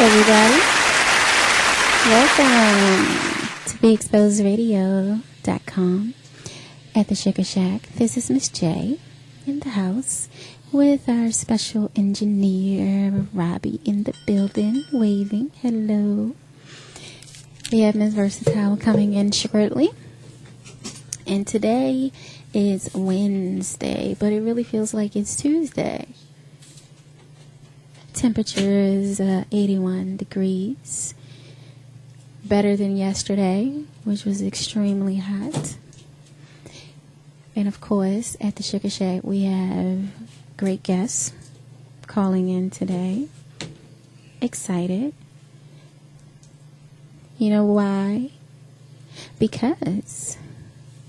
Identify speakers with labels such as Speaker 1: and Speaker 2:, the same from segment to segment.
Speaker 1: everybody. Welcome to BeExposedRadio.com at the Sugar Shack. This is Miss J in the house with our special engineer, Robbie, in the building, waving. Hello. We have Ms. Versatile coming in shortly. And today is Wednesday, but it really feels like it's Tuesday. Temperature is 81 degrees. Better than yesterday, which was extremely hot. And of course, at the Sugar Shack, we have great guests calling in today. Excited. You know why? Because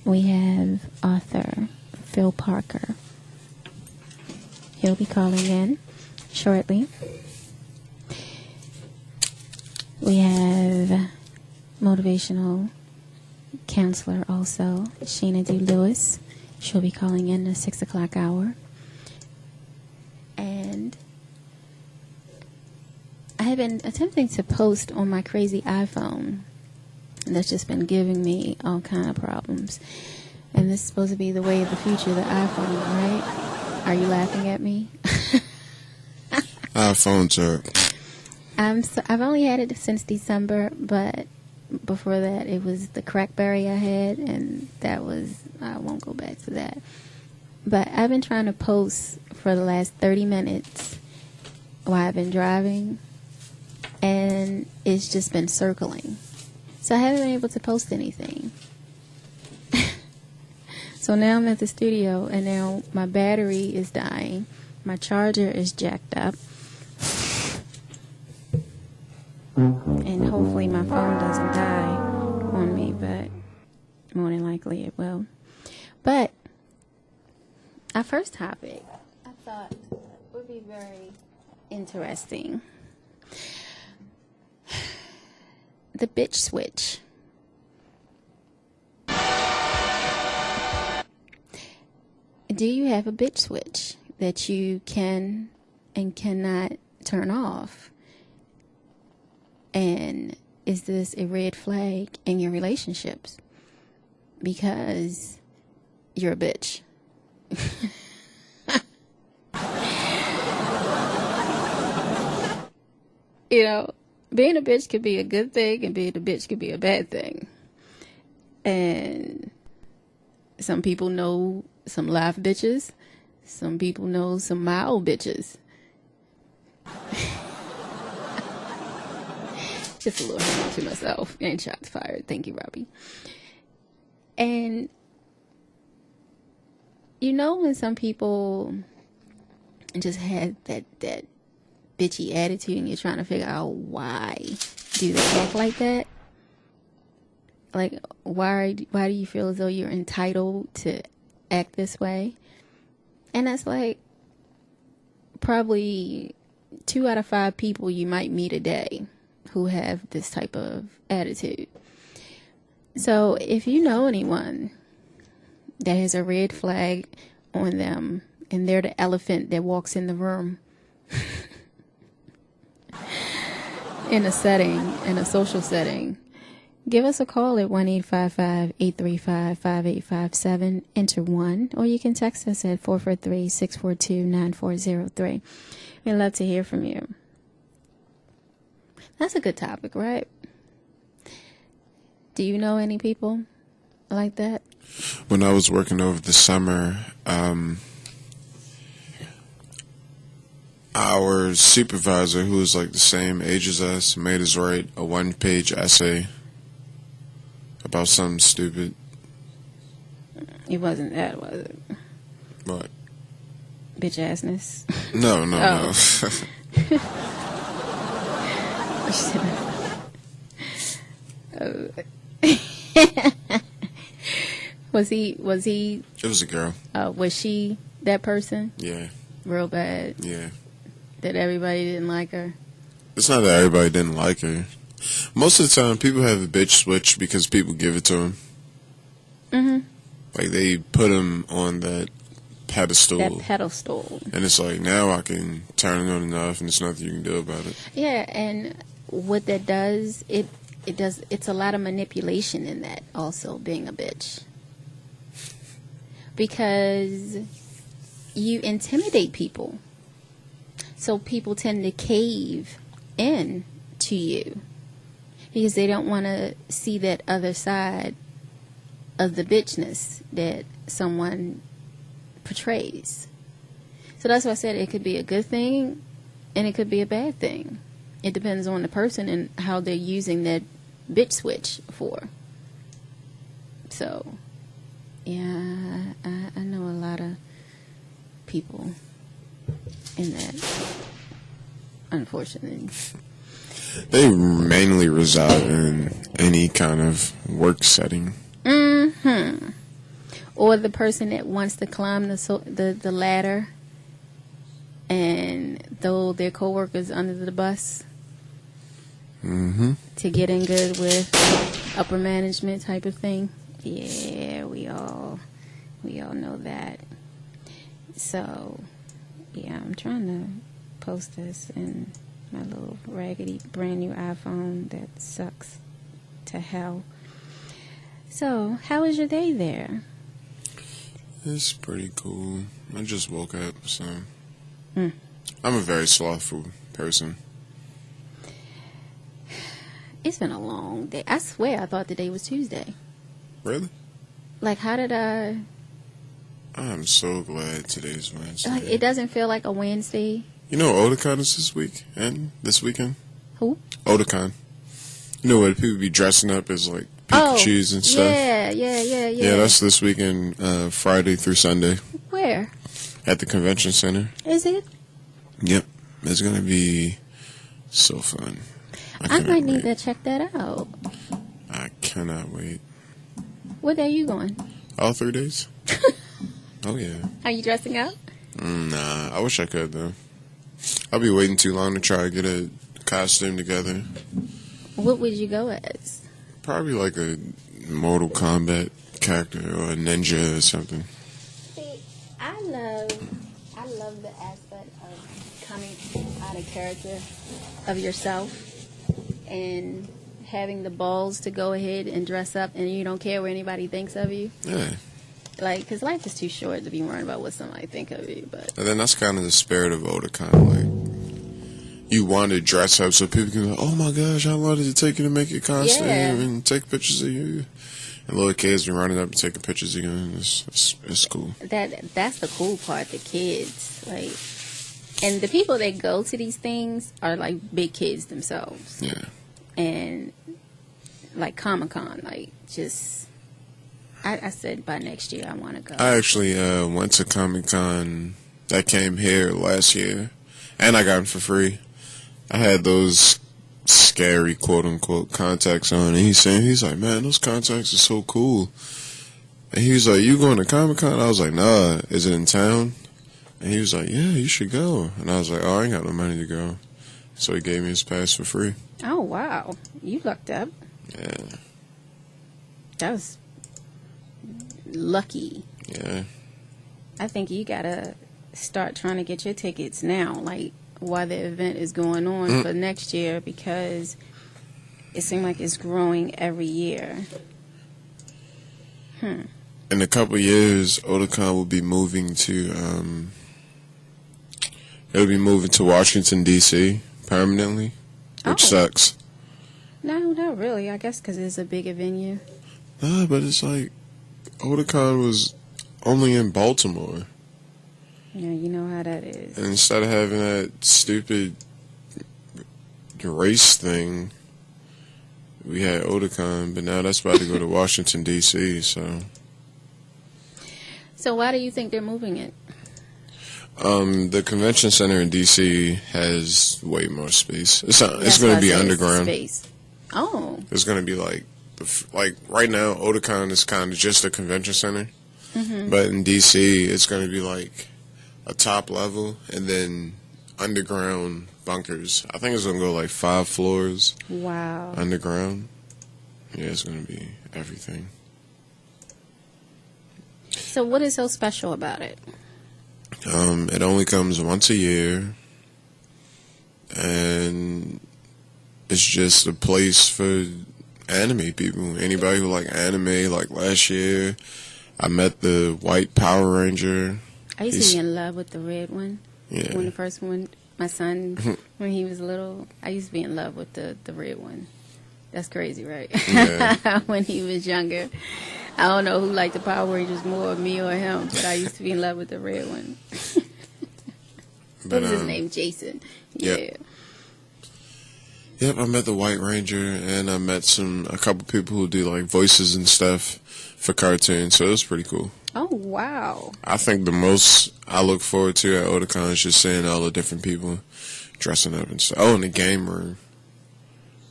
Speaker 1: we have author Phil Parker. He'll be calling in shortly. We have motivational counselor also, Sheena D. Lewis. She'll be calling in the 6 o'clock hour. And I have been attempting to post on my crazy iPhone. And that's just been giving me all kind of problems. And this is supposed to be the way of the future, the iPhone, right? Are you laughing at me?
Speaker 2: iPhones are...
Speaker 1: I've only had it since December, but before that it was the Crackberry I had, and that was, I won't go back to that. But I've been trying to post for the last 30 minutes while I've been driving, and it's just been circling. So I haven't been able to post anything. So now I'm at the studio, and now my battery is dying. My charger is jacked up. And hopefully my phone doesn't die on me, but more than likely it will. But our first topic, I thought would be very interesting. The bitch switch. Do you have a bitch switch that you can and cannot turn off? And is this a red flag in your relationships? Because you're a bitch. You know, being a bitch could be a good thing, and being a bitch could be a bad thing. And some people know some live bitches. Some people know some mild bitches. Just a little hammer to myself. And shots fired. Thank you, Robbie. And you know when some people just had that bitchy attitude, and you're trying to figure out why do they act like that? Like, why do you feel as though you're entitled to act this way? And that's like probably 2 out of 5 people you might meet a day who have this type of attitude. So if you know anyone that has a red flag on them, and they're the elephant that walks in the room in a social setting, give us a call at 1-855-835-5857, enter 1, or you can text us at 443-642-9403. We'd love to hear from you. That's a good topic, right? Do you know any people like that?
Speaker 2: When I was working over the summer, our supervisor, who was like the same age as us, made us write a 1-page essay about something stupid.
Speaker 1: It wasn't that, was it?
Speaker 2: What?
Speaker 1: Bitch assness?
Speaker 2: No.
Speaker 1: Was he?
Speaker 2: It was a girl.
Speaker 1: Was she that person?
Speaker 2: Yeah.
Speaker 1: Real bad?
Speaker 2: Yeah.
Speaker 1: That everybody didn't like her?
Speaker 2: It's not that everybody didn't like her. Most of the time, people have a bitch switch because people give it to them. Mm-hmm. Like, they put them on that pedestal.
Speaker 1: That pedestal.
Speaker 2: And it's like, now I can turn it on and off, and there's nothing you can do about it.
Speaker 1: Yeah, and what that does, it's a lot of manipulation in that also, being a bitch. Because you intimidate people. So people tend to cave in to you. Because they don't want to see that other side of the bitchness that someone portrays. So that's why I said it could be a good thing and it could be a bad thing. It depends on the person and how they're using that bitch switch for. So, yeah, I know a lot of people in that, unfortunately.
Speaker 2: They mainly reside in any kind of work setting.
Speaker 1: Mm-hmm. Or the person that wants to climb the ladder and throw their coworkers under the bus to get in good with upper management type of thing. Yeah, we all know that. So, yeah, I'm trying to post this in my little raggedy brand new iPhone that sucks to hell. So, how was your day there?
Speaker 2: It's pretty cool. I just woke up, so I'm a very slothful person.
Speaker 1: It's been a long day. I swear I thought the day was Tuesday.
Speaker 2: Really?
Speaker 1: Like, how did I...
Speaker 2: I'm so glad today's Wednesday.
Speaker 1: Like, it doesn't feel like a Wednesday.
Speaker 2: You know Otakon is this week and this weekend?
Speaker 1: Who?
Speaker 2: Otakon. You know where people be dressing up as like Pikachus and stuff?
Speaker 1: Yeah.
Speaker 2: Yeah, that's this weekend, Friday through Sunday.
Speaker 1: Where?
Speaker 2: At the convention center.
Speaker 1: Is it?
Speaker 2: Yep. It's going to be so fun.
Speaker 1: I might need to check that out.
Speaker 2: I cannot wait.
Speaker 1: What day are you going?
Speaker 2: All 3 days? Oh, yeah.
Speaker 1: Are you dressing up?
Speaker 2: Nah, I wish I could, though. I'll be waiting too long to try to get a costume together.
Speaker 1: What would you go as?
Speaker 2: Probably like a Mortal Kombat character or a ninja or something.
Speaker 1: See, I love the aspect of coming out of character of yourself and having the balls to go ahead and dress up and you don't care what anybody thinks of you.
Speaker 2: Yeah.
Speaker 1: Like, because life is too short to be worried about what somebody think of you. But
Speaker 2: And then that's kind of the spirit of Otakon. Like, you want to dress up so people can be like, oh my gosh, how long did it take you to make your costume and take pictures of you? And little kids be running up and taking pictures of you. And it's cool.
Speaker 1: that's the cool part, the kids. Like, and the people that go to these things are like big kids themselves.
Speaker 2: Yeah.
Speaker 1: And like Comic-Con, like just... I said by next year I want to go.
Speaker 2: I actually went to Comic-Con that came here last year, and I got them for free. I had those scary quote-unquote contacts on, and he's like, man, those contacts are so cool. And he was like, you going to Comic-Con? I was like, nah, is it in town? And he was like, yeah, you should go. And I was like, oh, I ain't got no money to go. So he gave me his pass for free.
Speaker 1: Oh, wow. You lucked up.
Speaker 2: Yeah.
Speaker 1: That was... lucky.
Speaker 2: Yeah.
Speaker 1: I think you gotta start trying to get your tickets now, like while the event is going on for next year, because it seems like it's growing every year.
Speaker 2: In a couple years, Otakon will be moving to it'll be moving to Washington D.C. permanently, which sucks.
Speaker 1: No, not really. I guess because it's a bigger venue.
Speaker 2: Nah, but it's like Otakon was only in Baltimore.
Speaker 1: Yeah, you know how that is.
Speaker 2: And instead of having that stupid race thing, we had Otakon, but now that's about to go to Washington, D.C., so...
Speaker 1: So why do you think they're moving it?
Speaker 2: The convention center in D.C. has way more space. It's going to be underground.
Speaker 1: Space. Oh.
Speaker 2: It's going to be like right now, Otakon is kind of just a convention center.
Speaker 1: Mm-hmm.
Speaker 2: But in D.C., it's going to be like a top level and then underground bunkers. I think it's going to go like 5 floors.
Speaker 1: Wow.
Speaker 2: Underground. Yeah, it's going to be everything.
Speaker 1: So what is so special about it?
Speaker 2: It only comes once a year, and it's just a place for anime people. Anybody who like anime. Like last year, I met the White Power Ranger.
Speaker 1: I used to be in love with the red one.
Speaker 2: Yeah.
Speaker 1: When the first one, my son, when he was little, I used to be in love with the red one. That's crazy, right?
Speaker 2: Yeah.
Speaker 1: When he was younger. I don't know who liked the Power Rangers more, me or him, but I used to be in love with the red one. What was his name? Jason.
Speaker 2: Yep.
Speaker 1: Yeah.
Speaker 2: Yep, I met the White Ranger, and I met a couple people who do like voices and stuff for cartoons, so it was pretty cool.
Speaker 1: Oh, wow.
Speaker 2: I think the most I look forward to at Otakon is just seeing all the different people dressing up and stuff. Oh, and the game room.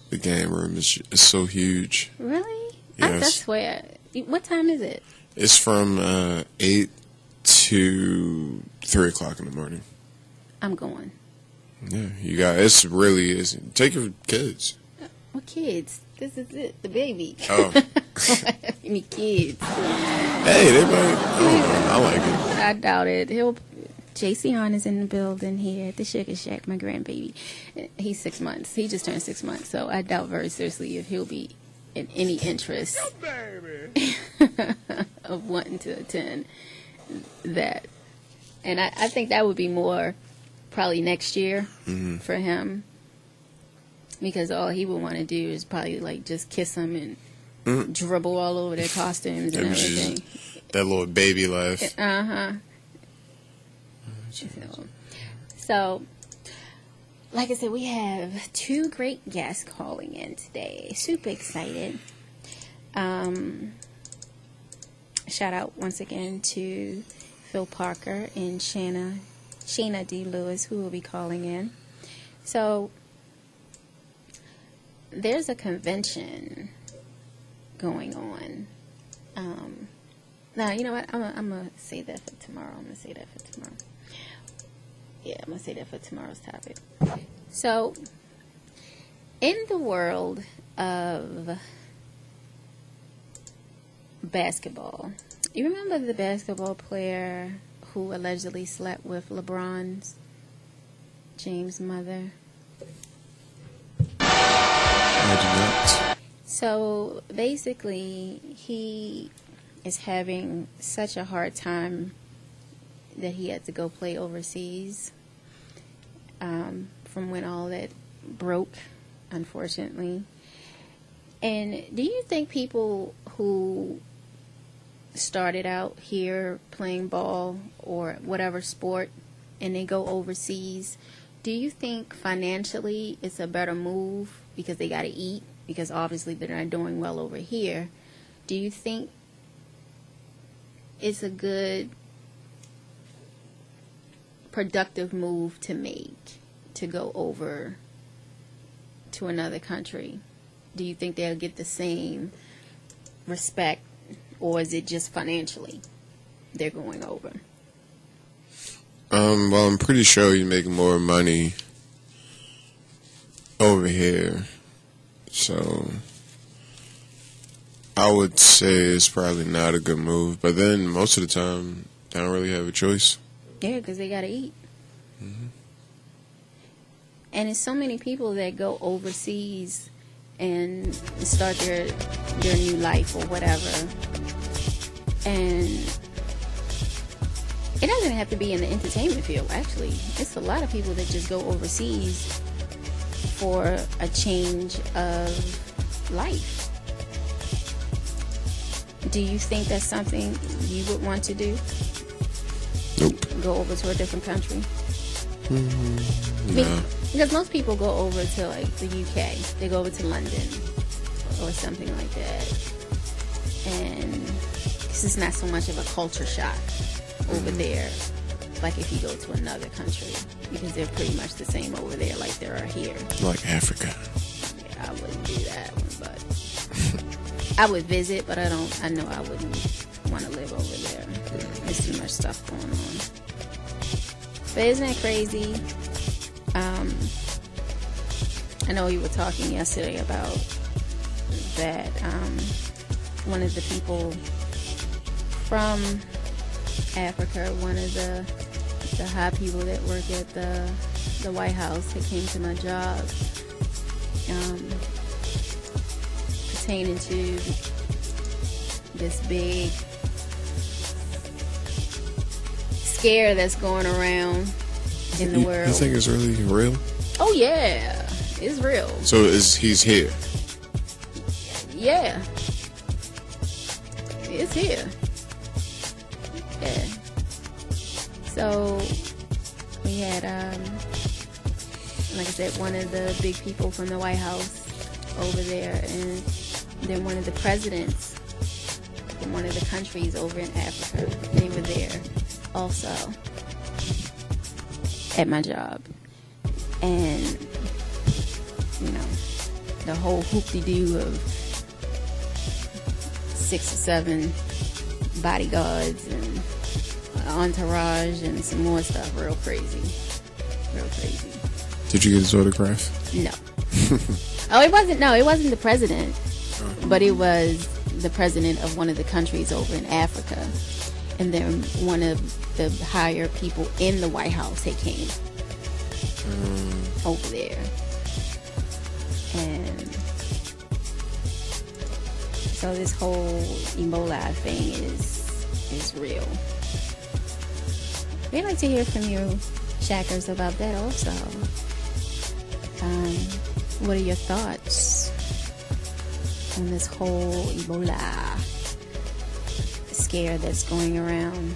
Speaker 2: The game room is so huge.
Speaker 1: Really?
Speaker 2: Yes.
Speaker 1: I swear. What time is it?
Speaker 2: It's from 8 to 3 o'clock in the morning.
Speaker 1: I'm going.
Speaker 2: Yeah, you got it's really is. Take your kids.
Speaker 1: What kids? This is it, the baby.
Speaker 2: Oh.
Speaker 1: Any kids?
Speaker 2: Hey, they might. I don't know. I like it.
Speaker 1: I doubt it. JC Hahn is in the building here at the Sugar Shack, my grandbaby. He's 6 months. He just turned 6 months, so I doubt very seriously if he'll be in any interest of wanting to attend that. And I think that would be more probably next year for him, because all he would want to do is probably like just kiss them and dribble all over their costumes and everything.
Speaker 2: That little baby laugh.
Speaker 1: So, like I said, we have two great guests calling in today. Super excited. Shout out once again to Phil Parker and Shayna D. Lewis, who will be calling in. So, there's a convention going on. Now, you know what? I'm going to say that for tomorrow. Yeah, I'm going to say that for tomorrow's topic. So, in the world of basketball, you remember the basketball player who allegedly slept with LeBron's James' mother?
Speaker 2: I do not.
Speaker 1: So, basically, he is having such a hard time that he had to go play overseas from when all that broke, unfortunately. And do you think people who started out here playing ball or whatever sport and they go overseas, do you think financially it's a better move because they got to eat, because obviously they're not doing well over here? Do you think it's a good productive move to make to go over to another country? Do you think they'll get the same respect, or is it just financially they're going over?
Speaker 2: Well, I'm pretty sure you make more money over here, so I would say it's probably not a good move. But then most of the time, they don't really have a choice.
Speaker 1: Yeah, because they got to eat. And it's so many people that go overseas and start their new life or whatever. And it doesn't have to be in the entertainment field, actually. It's a lot of people that just go overseas for a change of life. Do you think that's something you would want to do?
Speaker 2: Nope.
Speaker 1: Go over to a different country?
Speaker 2: No.
Speaker 1: Because most people go over to like the UK. They go over to London or something like that. And this is not so much of a culture shock over there, like if you go to another country, because they're pretty much the same over there like there are here.
Speaker 2: Like Africa.
Speaker 1: Yeah, I wouldn't do that one, but I would visit, but I know I wouldn't want to live over there. There's too much stuff going on. But isn't that crazy? I know we were talking yesterday about that one of the people from Africa, one of the the high people that work at the White House that came to my job, pertaining to this big scare that's going around in the world.
Speaker 2: You think it's really real?
Speaker 1: Oh yeah, it's real.
Speaker 2: So he's here?
Speaker 1: Yeah, it's here. Yeah. So we had, like I said, one of the big people from the White House over there, and then one of the presidents from one of the countries over in Africa. They were there also at my job, and you know, the whole hoop-de-doo of 6 or 7 bodyguards and entourage and some more stuff. Real crazy.
Speaker 2: Did you get his autograph?
Speaker 1: No. It wasn't the president, but it was the president of one of the countries over in Africa, and then one of the higher people in the White House had came over there, and so this whole Ebola thing is real. We'd like to hear from you, Shackers, about that also. What are your thoughts on this whole Ebola scare that's going around,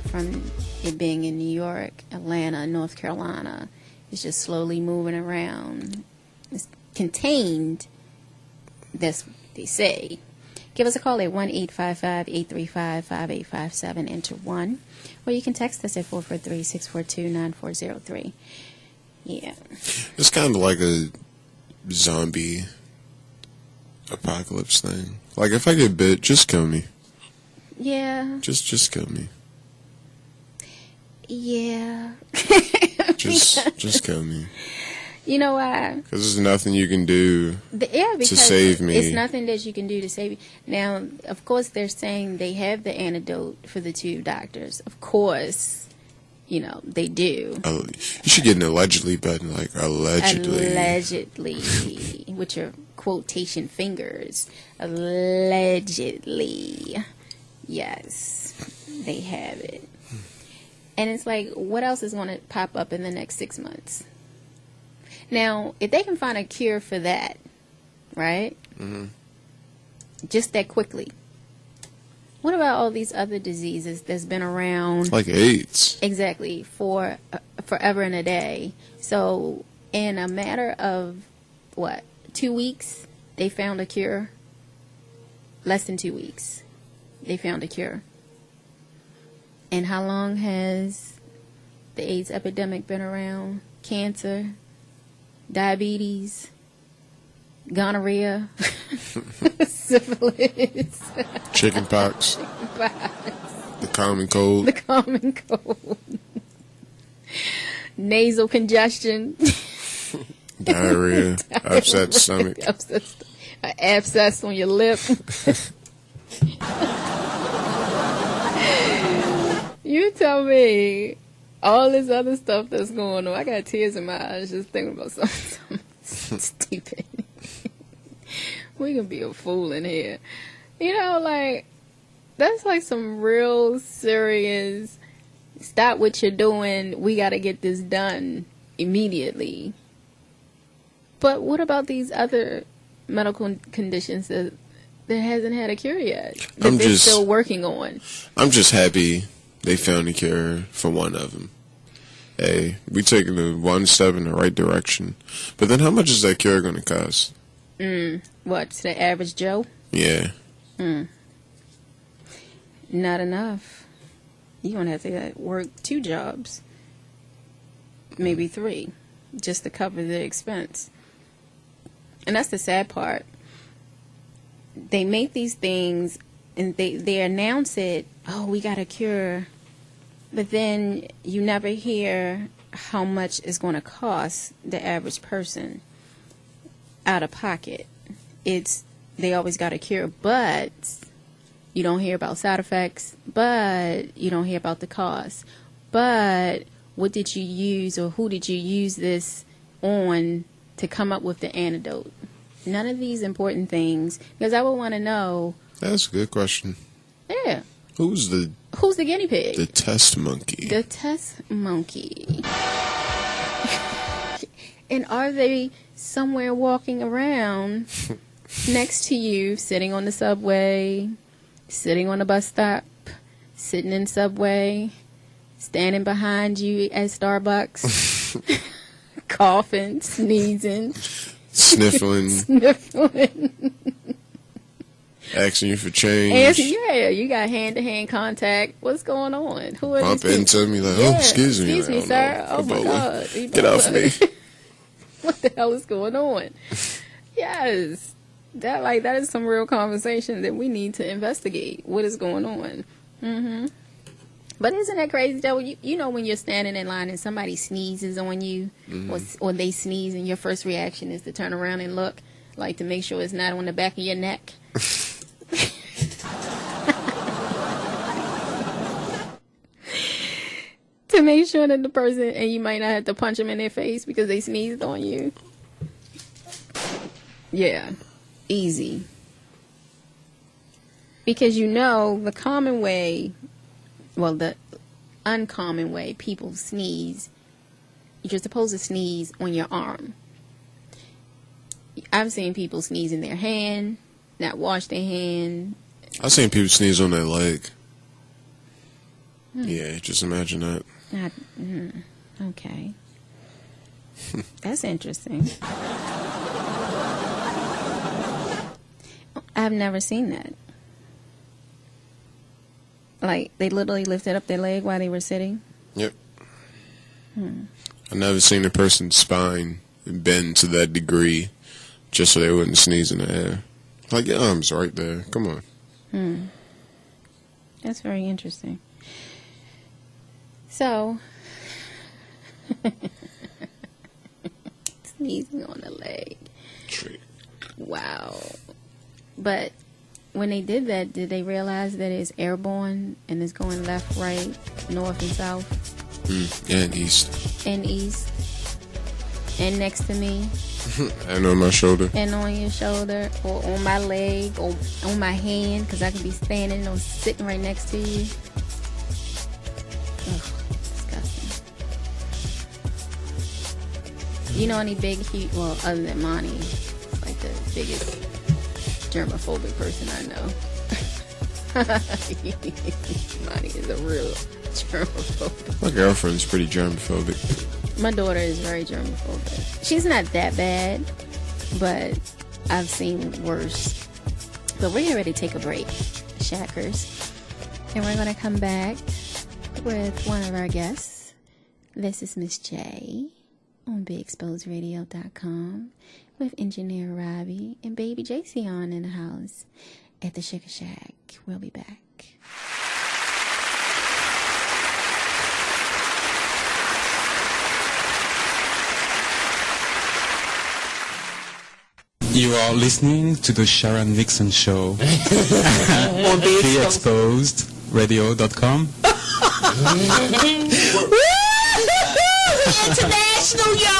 Speaker 1: from it being in New York, Atlanta, North Carolina? It's just slowly moving around. It's contained, that's what they say. Give us a call at 1-855-835-5857, enter 1. Or you can text us at 443-642-9403. Yeah.
Speaker 2: It's kind of like a zombie apocalypse thing. Like, if I get bit, just kill me.
Speaker 1: Yeah.
Speaker 2: Just kill me.
Speaker 1: Yeah.
Speaker 2: Just kill me.
Speaker 1: You know why?
Speaker 2: Because there's nothing you can do
Speaker 1: because
Speaker 2: to save me.
Speaker 1: It's nothing that you can do to save you. Now, of course, they're saying they have the antidote for the 2 doctors. Of course, you know, they do.
Speaker 2: You should get an allegedly button, like allegedly.
Speaker 1: Allegedly, with your quotation fingers. Allegedly. Yes, they have it. And it's like, what else is going to pop up in the next 6 months? Now, if they can find a cure for that, right? Mm-hmm. Just that quickly. What about all these other diseases that's been around?
Speaker 2: Like AIDS.
Speaker 1: Exactly, for forever and a day. So, in a matter of, 2 weeks, they found a cure? Less than 2 weeks, they found a cure. And how long has the AIDS epidemic been around? Cancer, diabetes, gonorrhea, syphilis,
Speaker 2: chickenpox, the common cold,
Speaker 1: nasal congestion,
Speaker 2: diarrhea, upset stomach,
Speaker 1: abscess on your lip. You tell me all this other stuff that's going on. I got tears in my eyes just thinking about something stupid. We can be a fool in here. You know, like, that's like some real serious, stop what you're doing, we got to get this done immediately. But what about these other medical conditions that hasn't had a cure yet, that they're still working on?
Speaker 2: I'm just happy they found a cure for one of them. Hey, we taking the one step in the right direction. But then how much is that cure going to cost?
Speaker 1: What, to the average Joe?
Speaker 2: Yeah.
Speaker 1: Not enough. You're going to have to work 2 jobs. Maybe 3. Just to cover the expense. And that's the sad part. They make these things and they announce it, oh, we got a cure. But then you never hear how much it's going to cost the average person out of pocket. They always got a cure, but you don't hear about side effects, but you don't hear about the cost. But what did you use, or who did you use this on to come up with the antidote? None of these important things, because I would want to know. That's
Speaker 2: a good question.
Speaker 1: Yeah.
Speaker 2: Who's the
Speaker 1: guinea pig?
Speaker 2: The test monkey.
Speaker 1: The test monkey. And are they somewhere walking around next to you, sitting on the subway, sitting on the bus stop, sitting in Subway, standing behind you at Starbucks, coughing, sneezing,
Speaker 2: sniffling, asking you for change.
Speaker 1: Yeah, you got hand-to-hand contact. What's going on? Who are
Speaker 2: Bump into me like, oh, excuse me,
Speaker 1: sir. Oh my God,
Speaker 2: get off me.
Speaker 1: What the hell is going on? Yes, that is some real conversation that we need to investigate. What is going on? Mm-hmm. But isn't that crazy, though? You know, when you're standing in line and somebody sneezes on you, or they sneeze, and your first reaction is to turn around and look, like to make sure it's not on the back of your neck. To make sure that the person, and you might not have to punch them in their face because they sneezed on you. Yeah, easy. Because you know the common way, well, the uncommon way people sneeze, you're supposed to sneeze on your arm. I've seen people sneeze in their hand, not wash their hand.
Speaker 2: I've seen people sneeze on their leg. Yeah, just imagine that.
Speaker 1: Okay. That's interesting. I've never seen that. Like, they literally lifted up their leg while they were sitting?
Speaker 2: Yep. I've never seen a person's spine bend to that degree just so they wouldn't sneeze in the air. Like, your arm's right there. Come on.
Speaker 1: That's very interesting. So, sneezing on the leg.
Speaker 2: True.
Speaker 1: Wow. But when they did that, did they realize that it's airborne and it's going left, right, north, and south?
Speaker 2: And east.
Speaker 1: And east. And next to me.
Speaker 2: And on my shoulder.
Speaker 1: And on your shoulder. Or on my leg. Or on my hand. Because I could be standing or sitting right next to you. Ugh, disgusting. You know any big, well, other than Monty, like the biggest germophobic person I know. Monty is a real germophobic.
Speaker 2: My girlfriend's pretty germophobic.
Speaker 1: My daughter is very germophobic. She's not that bad, but I've seen worse. But we're getting ready to take a break, Shackers. And we're going to come back with one of our guests. This is Miss J on BigExposedRadio.com with Engineer Robbie and Baby JC on in the house at the Sugar Shack. We'll be back.
Speaker 3: You are listening to the Sharon Nixon Show on BeExposedRadio.com.
Speaker 4: International, y'all!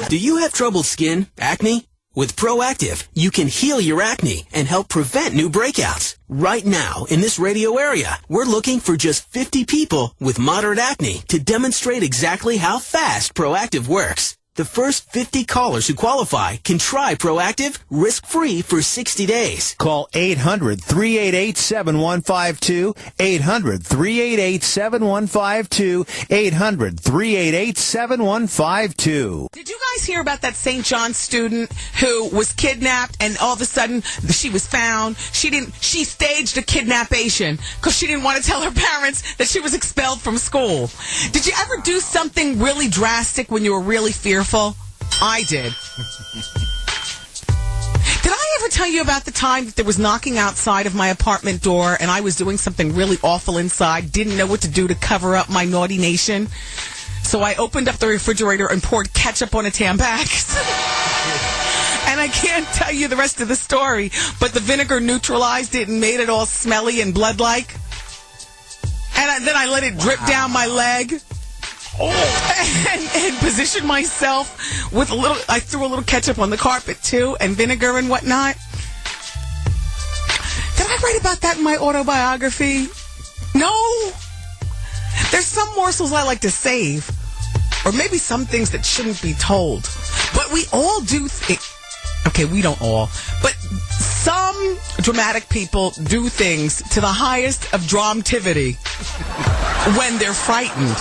Speaker 4: Do you have troubled skin, acne? With Proactive, you can heal your acne and help prevent new breakouts. Right now, in this radio area, we're looking for just 50 people with moderate acne to demonstrate exactly how fast Proactive works. The first 50 callers who qualify can try Proactive risk-free for 60 days.
Speaker 5: Call 800-388-7152, 800-388-7152, 800-388-7152.
Speaker 6: Did you guys hear about that St. John student who was kidnapped and all of a sudden she was found? She staged a kidnappation because she didn't want to tell her parents that she was expelled from school. Did you ever do something really drastic when you were really fearful? I did. Did I ever tell you about the time that there was knocking outside of my apartment door and I was doing something really awful inside, didn't know what to do to cover up my naughty nation? So I opened up the refrigerator and poured ketchup on a Tampax. And I can't tell you the rest of the story, but the vinegar neutralized it and made it all smelly and blood-like. then I let it drip down my leg. And position myself with I threw a little ketchup on the carpet too, and vinegar and whatnot. Did I write about that in my autobiography? No. There's some morsels I like to save, or maybe some things that shouldn't be told. But we all do okay, we don't all, but some dramatic people do things to the highest of dramativity when they're frightened.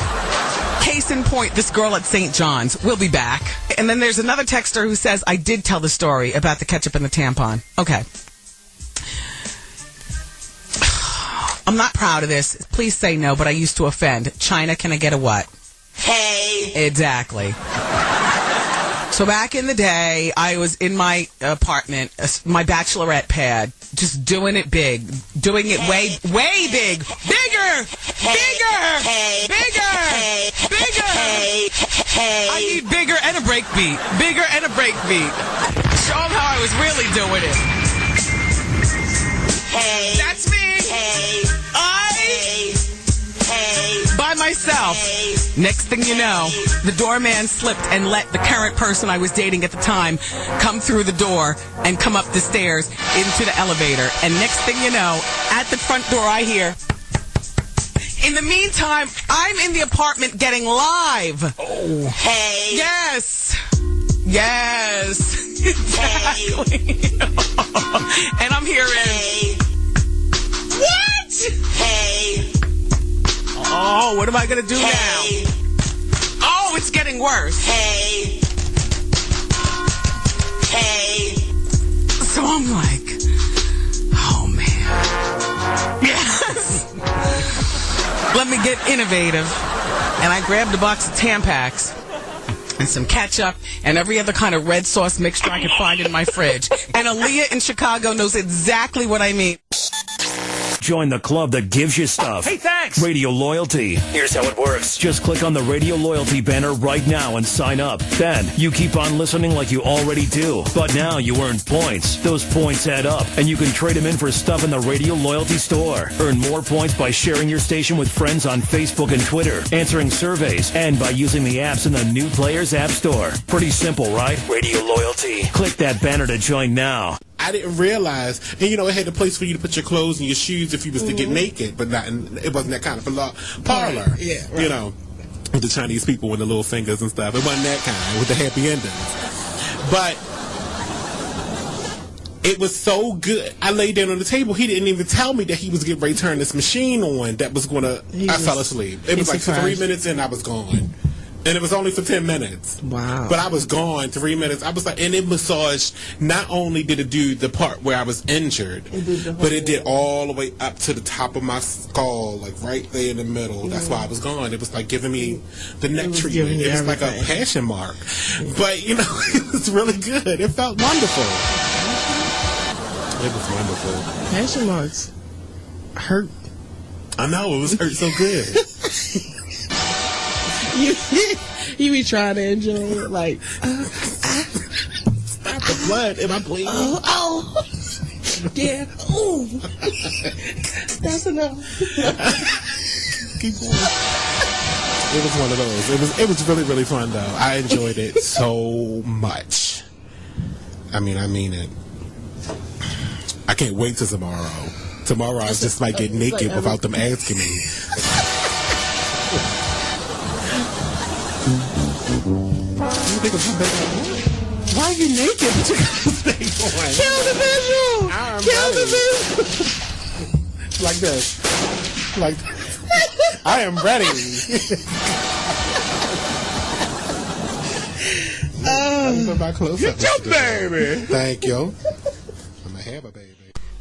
Speaker 6: Case in point, this girl at St. John's. We'll be back. And then there's another texter who says, I did tell the story about the ketchup and the tampon. Okay. I'm not proud of this. Please say no, but I used to offend. China, can I get a what? Hey. Exactly. So back in the day, I was in my apartment, my bachelorette pad, just doing it big. Doing it way big. Bigger! Bigger! Bigger! Bigger! I need bigger and a break beat. Bigger and a break beat. Show them how I was really doing it. Hey. That's me. Hey. By myself. Next thing you know, the doorman slipped and let the current person I was dating at the time come through the door and come up the stairs into the elevator. And next thing you know, at the front door I hear, in the meantime, I'm in the apartment getting live. Oh. Hey. Yes. Yes. Exactly. Hey. And I'm hearing, hey. What? Hey. Oh, what am I going to do now? Oh, it's getting worse. Hey. Hey. So I'm like, oh, man. Yes. Let me get innovative. And I grabbed a box of Tampax and some ketchup and every other kind of red sauce mixture I could find in my fridge. And Aaliyah in Chicago knows exactly what I mean.
Speaker 7: Join the club that gives you stuff.
Speaker 8: Hey, thanks!
Speaker 7: Radio Loyalty.
Speaker 8: Here's how it works.
Speaker 7: Just click on the Radio Loyalty banner right now and sign up. Then, you keep on listening like you already do. But now you earn points. Those points add up, and you can trade them in for stuff in the Radio Loyalty store. Earn more points by sharing your station with friends on Facebook and Twitter, answering surveys, and by using the apps in the New Players App Store. Pretty simple, right?
Speaker 8: Radio Loyalty.
Speaker 7: Click that banner to join now.
Speaker 9: I didn't realize, and it had a place for you to put your clothes and your shoes if you was to get naked, but it wasn't that kind of a parlor. Yeah, right. With the Chinese people with the little fingers and stuff. It wasn't that kind with the happy endings. But it was so good. I laid down on the table. He didn't even tell me that he was getting ready to turn this machine on that was going to. I fell asleep. It was like 3 minutes in, I was gone. And it was only for 10 minutes. Wow. But I was gone 3 minutes. I was like, and it massaged, not only did it do the part where I was injured, but it did all the way up to the top of my skull, like right there in the middle. That's why I was gone. It was like giving me the neck treatment. It was like a passion mark. But, it was really good. It felt wonderful. It was wonderful.
Speaker 10: Passion marks hurt.
Speaker 9: I know. It was hurt so good.
Speaker 10: You be trying to enjoy it, like
Speaker 9: stop the blood. Am I bleeding?
Speaker 10: Oh, yeah. Oh, that's enough.
Speaker 9: Keep going. It was one of those. It was really, really fun though. I enjoyed it so much. I mean it. I can't wait till tomorrow. Tomorrow I just might get naked without them asking me. Why are you naked? What you got to stay on?
Speaker 10: Kill the visual! Kill the visual!
Speaker 9: Like this. Like I am ready. Put my clothes up.
Speaker 11: Get your baby!
Speaker 9: Thank you. I'm gonna have a baby.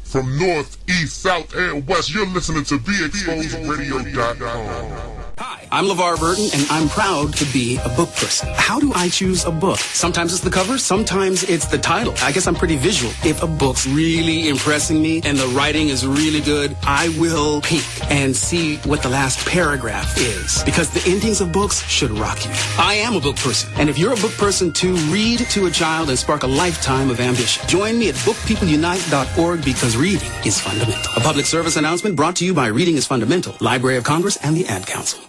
Speaker 11: From north, east, south, and west, you're listening to BeExposedRadio.com.
Speaker 8: Hi,
Speaker 11: I'm LeVar Burton, and I'm proud to be a book person. How do I choose a book? Sometimes it's the cover, sometimes it's the title. I guess I'm pretty visual. If a book's really impressing me and the writing is really good, I will peek and see what the last paragraph is. Because the endings of books should rock you. I am a book person. And if you're a book person too, read to a child and spark a lifetime of ambition. Join me at bookpeopleunite.org because reading is fundamental. A public service announcement brought to you by Reading is Fundamental, Library of Congress, and the Ad Council.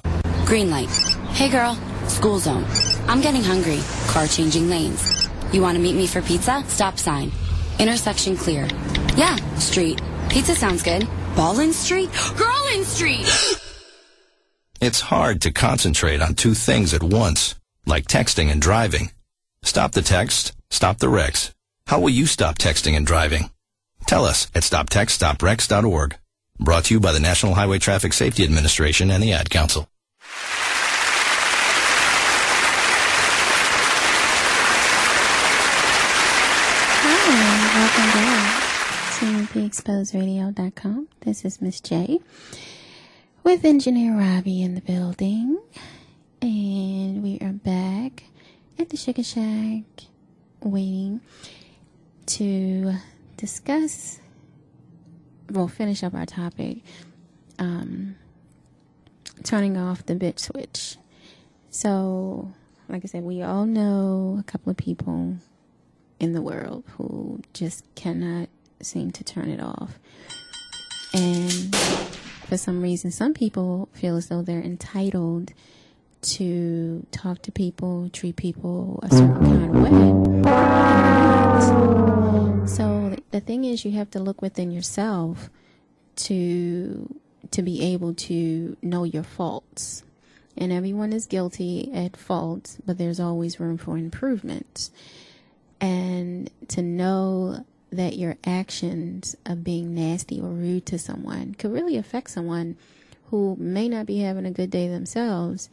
Speaker 12: Green light. Hey girl, school zone. I'm getting hungry. Car changing lanes. You want to meet me for pizza? Stop sign. Intersection clear. Yeah, street. Pizza sounds good. Ballin Street? Girlin Street!
Speaker 13: It's hard to concentrate on two things at once, like texting and driving. Stop the text, stop the wrecks. How will you stop texting and driving? Tell us at stoptextstopwrecks.org. Brought to you by the National Highway Traffic Safety Administration and the Ad Council.
Speaker 1: Hi, welcome back to BeExposedRadio.com. This is Miss J with Engineer Robbie in the building. And we are back at the Sugar Shack waiting to discuss, finish up our topic, turning off the bit switch. So, like I said, we all know a couple of people in the world who just cannot seem to turn it off. And for some reason, some people feel as though they're entitled to talk to people, treat people a certain kind of way. So the thing is, you have to look within yourself to be able to know your faults. And everyone is guilty at fault, but there's always room for improvement. And to know that your actions of being nasty or rude to someone could really affect someone who may not be having a good day themselves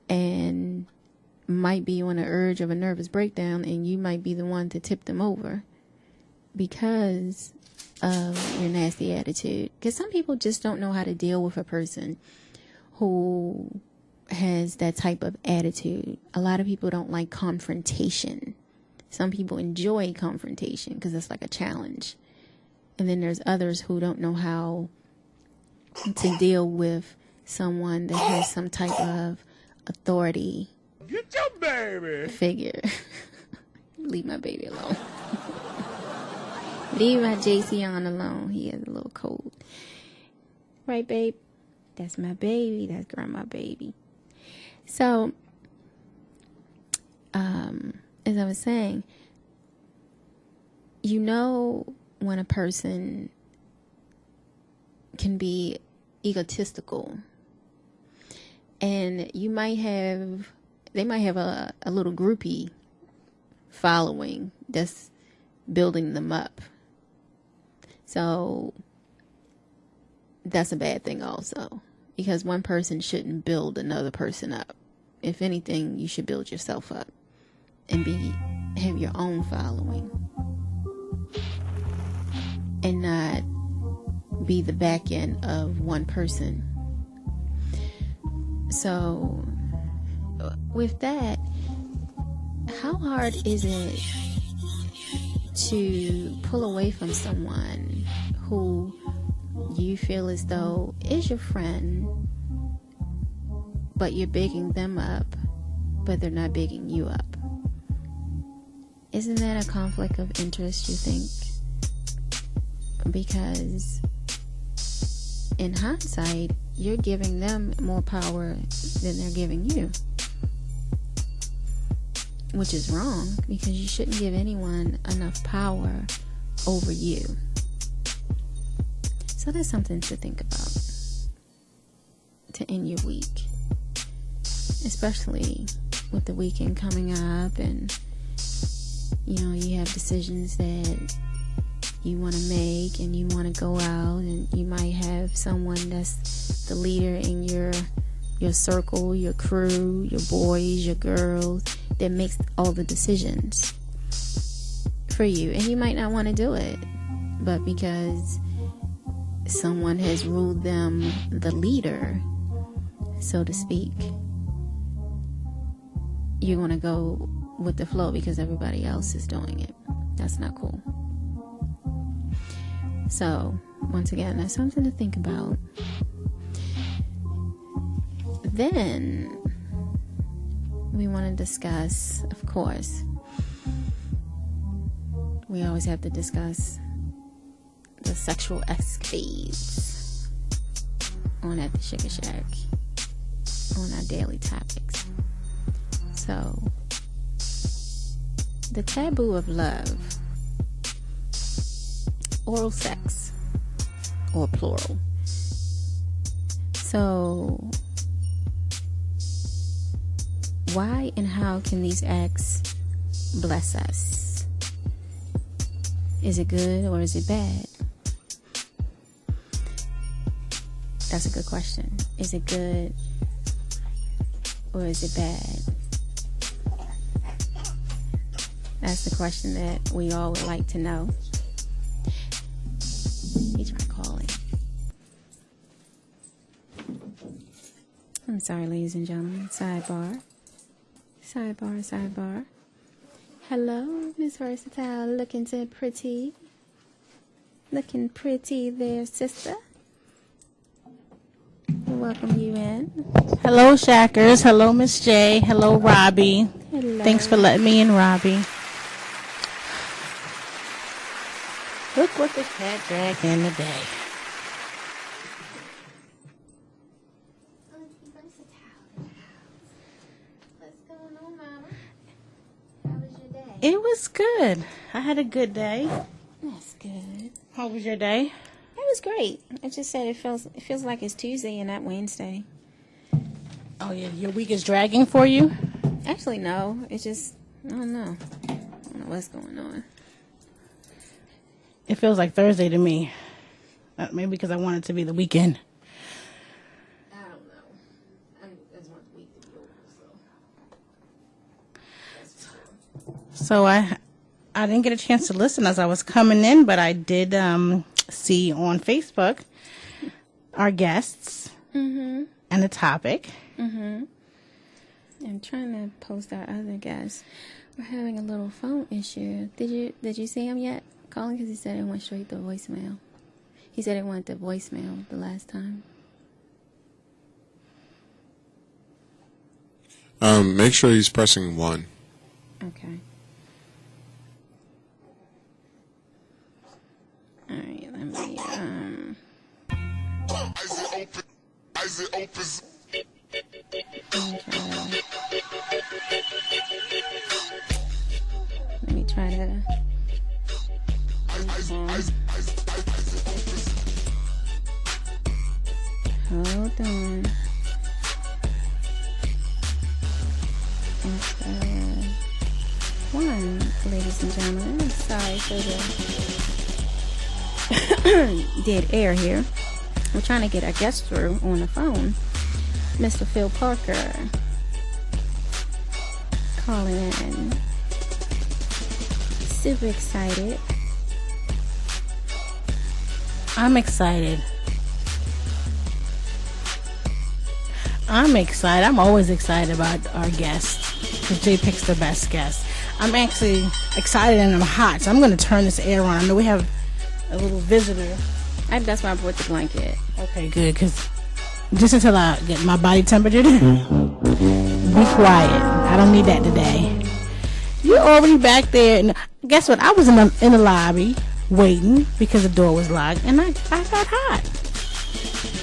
Speaker 1: and might be on the urge of a nervous breakdown, and you might be the one to tip them over because of your nasty attitude. Because some people just don't know how to deal with a person who has that type of attitude. A lot of people don't like confrontation. Some people enjoy confrontation because it's like a challenge. And then there's others who don't know how to deal with someone that has some type of authority.
Speaker 14: Get your baby
Speaker 1: figure. Leave my baby alone. Leave my JC on alone. He has a little cold. Right, babe? That's my baby. That's grandma baby. So, as I was saying, you know when a person can be egotistical, and they might have a little groupie following that's building them up. So that's a bad thing also, because one person shouldn't build another person up. If anything, you should build yourself up and have your own following and not be the back end of one person. So with that, how hard is it to pull away from someone who you feel as though is your friend, but you're bigging them up, but they're not bigging you up? Isn't that a conflict of interest, you think? Because in hindsight, you're giving them more power than they're giving you, which is wrong, because you shouldn't give anyone enough power over you. So that's something to think about to end your week, especially with the weekend coming up, and you have decisions that you want to make, and you want to go out, and you might have someone that's the leader in your circle, your crew, your boys, your girls, that makes all the decisions for you. And you might not want to do it, but because someone has ruled them the leader, so to speak, you're going to go with the flow because everybody else is doing it. That's not cool. So, once again, that's something to think about. Then, we want to discuss, of course, we always have to discuss the sexual escapades on At the Sugar Shack on our daily topics. So, the taboo of love, oral sex, or plural. So, why and how can these acts bless us? Is it good or is it bad? That's a good question. Is it good or is it bad? That's the question that we all would like to know. He tried calling. I'm sorry, ladies and gentlemen. Sidebar. Hello, Miss Versatile. Looking so pretty. Looking pretty there, sister. We'll welcome you in.
Speaker 10: Hello, Shackers. Hello, Miss J. Hello, Robbie.
Speaker 1: Hello.
Speaker 10: Thanks for letting me in, Robbie. Look what the cat dragged in today. It was good. I had a good day.
Speaker 1: That's good.
Speaker 10: How was your day?
Speaker 1: It was great. I just said it feels like it's Tuesday and not Wednesday.
Speaker 10: Oh yeah, your week is dragging for you?
Speaker 1: Actually, no. It's just I don't know. I don't know what's going on.
Speaker 10: It feels like Thursday to me. Maybe because I want it to be the weekend.
Speaker 1: I don't know. I just want the week to be over.
Speaker 10: So I didn't get a chance to listen as I was coming in, but I did see on Facebook our guests and the topic.
Speaker 1: I'm trying to post our other guests. We're having a little phone issue. Did you see him yet? Calling because he said it went straight to voicemail. He said it went to voicemail the last time.
Speaker 2: Make sure he's pressing 1.
Speaker 1: Okay. All right, let me let me try to hold on. One, ladies and gentlemen. I'm sorry for the dead air here. We're trying to get our guest through on the phone. Mr. Phil Parker calling in. Super excited.
Speaker 10: I'm excited. I'm always excited about our guests because Jay picks the best guests. I'm actually excited and I'm hot, so I'm going to turn this air on. I know we have a little visitor.
Speaker 1: That's why I brought the blanket.
Speaker 10: Okay, good, because just until I get my body temperature down, be quiet. I don't need that today. You're already back there. And guess what? I was in the lobby waiting because the door was locked, and I got hot.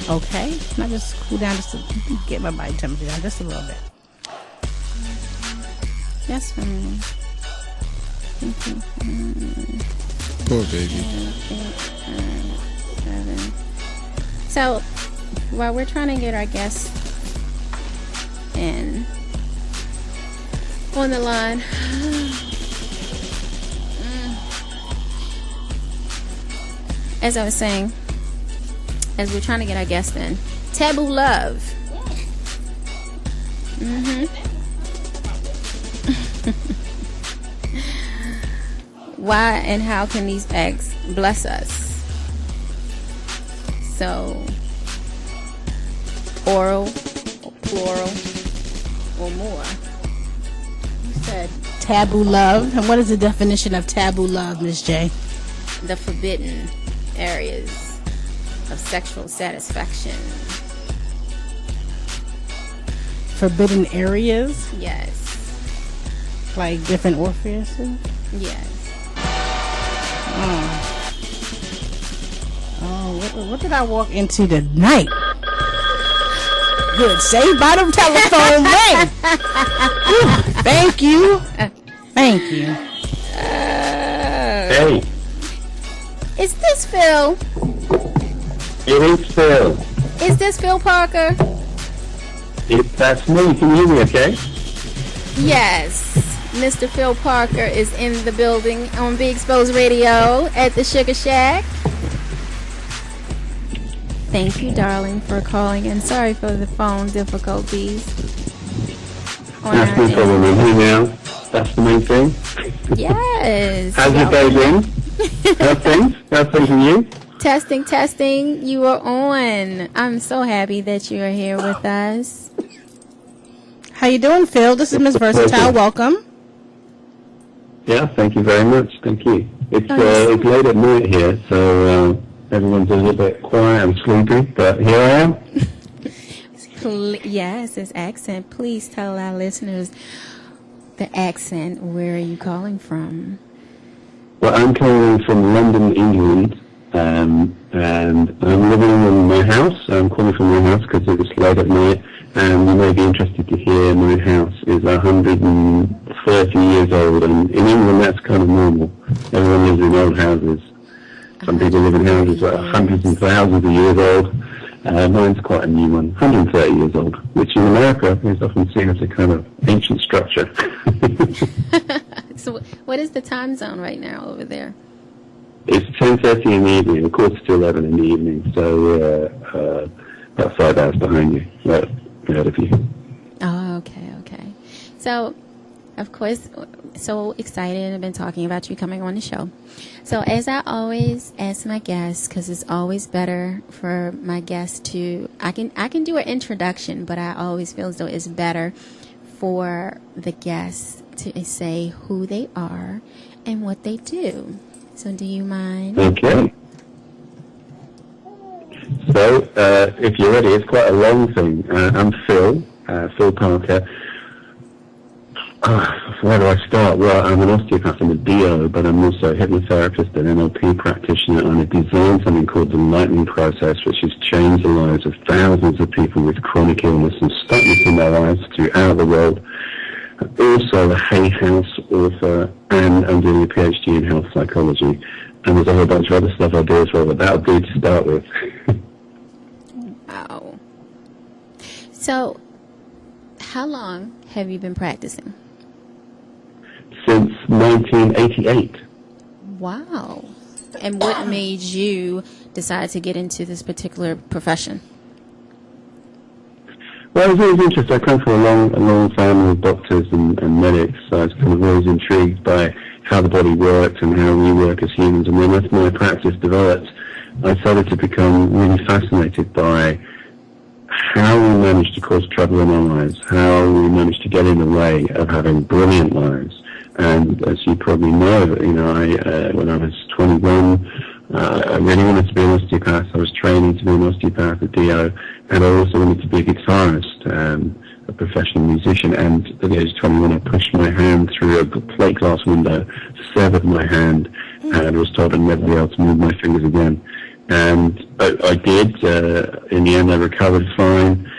Speaker 10: Okay? And I just cool down just to get my body temperature down just a little bit.
Speaker 1: That's fine.
Speaker 2: Poor baby.
Speaker 1: 7. So, while we're trying to get our guests in on the line, as I was saying, as we're trying to get our guests in, taboo love. Why and how can these acts bless us? So, oral plural or more.
Speaker 10: You said taboo love. And what is the definition of taboo love, Miss J?
Speaker 1: The forbidden areas of sexual satisfaction.
Speaker 10: Forbidden areas?
Speaker 1: Yes.
Speaker 10: Like different orifices?
Speaker 1: Yes.
Speaker 10: What did I walk into tonight? Good. Saved by the telephone ring. Thank you. Thank you.
Speaker 15: Hey.
Speaker 1: Is this Phil?
Speaker 15: It is Phil.
Speaker 1: Is this Phil Parker?
Speaker 15: That's me. Can you hear me okay?
Speaker 1: Yes. Mr. Phil Parker is in the building on Big Exposed Radio at the Sugar Shack. Thank you, darling, for calling, and sorry for the phone difficulties.
Speaker 15: That's no problem with me now. That's the main thing.
Speaker 1: Yes.
Speaker 15: How's your day been? How's things? How's things with you?
Speaker 1: Testing. You are on. I'm so happy that you are here with us.
Speaker 10: How you doing, Phil? This is Miss Versatile. Welcome.
Speaker 15: Yeah, thank you very much. Thank you. It's late at night here, so everyone's a little bit quiet and sleepy, but here I am.
Speaker 1: Yes, it's accent. Please tell our listeners the accent. Where are you calling from?
Speaker 15: Well, I'm calling from London, England, and I'm living in my house. I'm calling from my house because it's late at night, and you may be interested to hear my house is 130 years old, and in England that's kind of normal. Everyone lives in old houses. Some people live in houses that are hundreds and thousands of years old. Mine's quite a new one, 130 years old, which in America is often seen as a kind of ancient structure.
Speaker 1: So what is the time zone right now over there?
Speaker 15: It's 10:30 in the evening, 11:15 in the evening, so about 5 hours behind you, right ahead of you.
Speaker 1: Oh, okay. So, of course, so excited. I've been talking about you coming on the show. So, as I always ask my guests, because it's always better for my guests to, I can do an introduction, but I always feel as though it's better for the guests to say who they are and what they do. So, do you mind?
Speaker 15: Okay. So, if you're ready, it's quite a long thing. I'm Phil Parker. Where do I start? Well, I'm an osteopath and a DO, but I'm also a hypnotherapist and NLP practitioner, and I designed something called the Lightning Process, which has changed the lives of thousands of people with chronic illness and stuckness in their lives throughout the world. Also a Hay House author, and I'm doing a PhD in health psychology. And there's a whole bunch of other stuff I do as well, but that'll do to start with.
Speaker 1: Wow. So, how long have you been practicing?
Speaker 15: Since 1988.
Speaker 1: Wow. And what made you decide to get into this particular profession?
Speaker 15: Well, it was always interesting. I come from a long family of doctors and medics, so I was kind of always intrigued by how the body works and how we work as humans. And then as my practice developed, I started to become really fascinated by how we manage to cause trouble in our lives, how we manage to get in the way of having brilliant lives. And as you probably know, when I was 21, I really wanted to be an osteopath. I was training to be an osteopath, a DO, and I also wanted to be a guitarist, a professional musician. And at the age of 21, I pushed my hand through a plate glass window, severed my hand, and was told I'd never be able to move my fingers again. And I did. In the end, I recovered fine,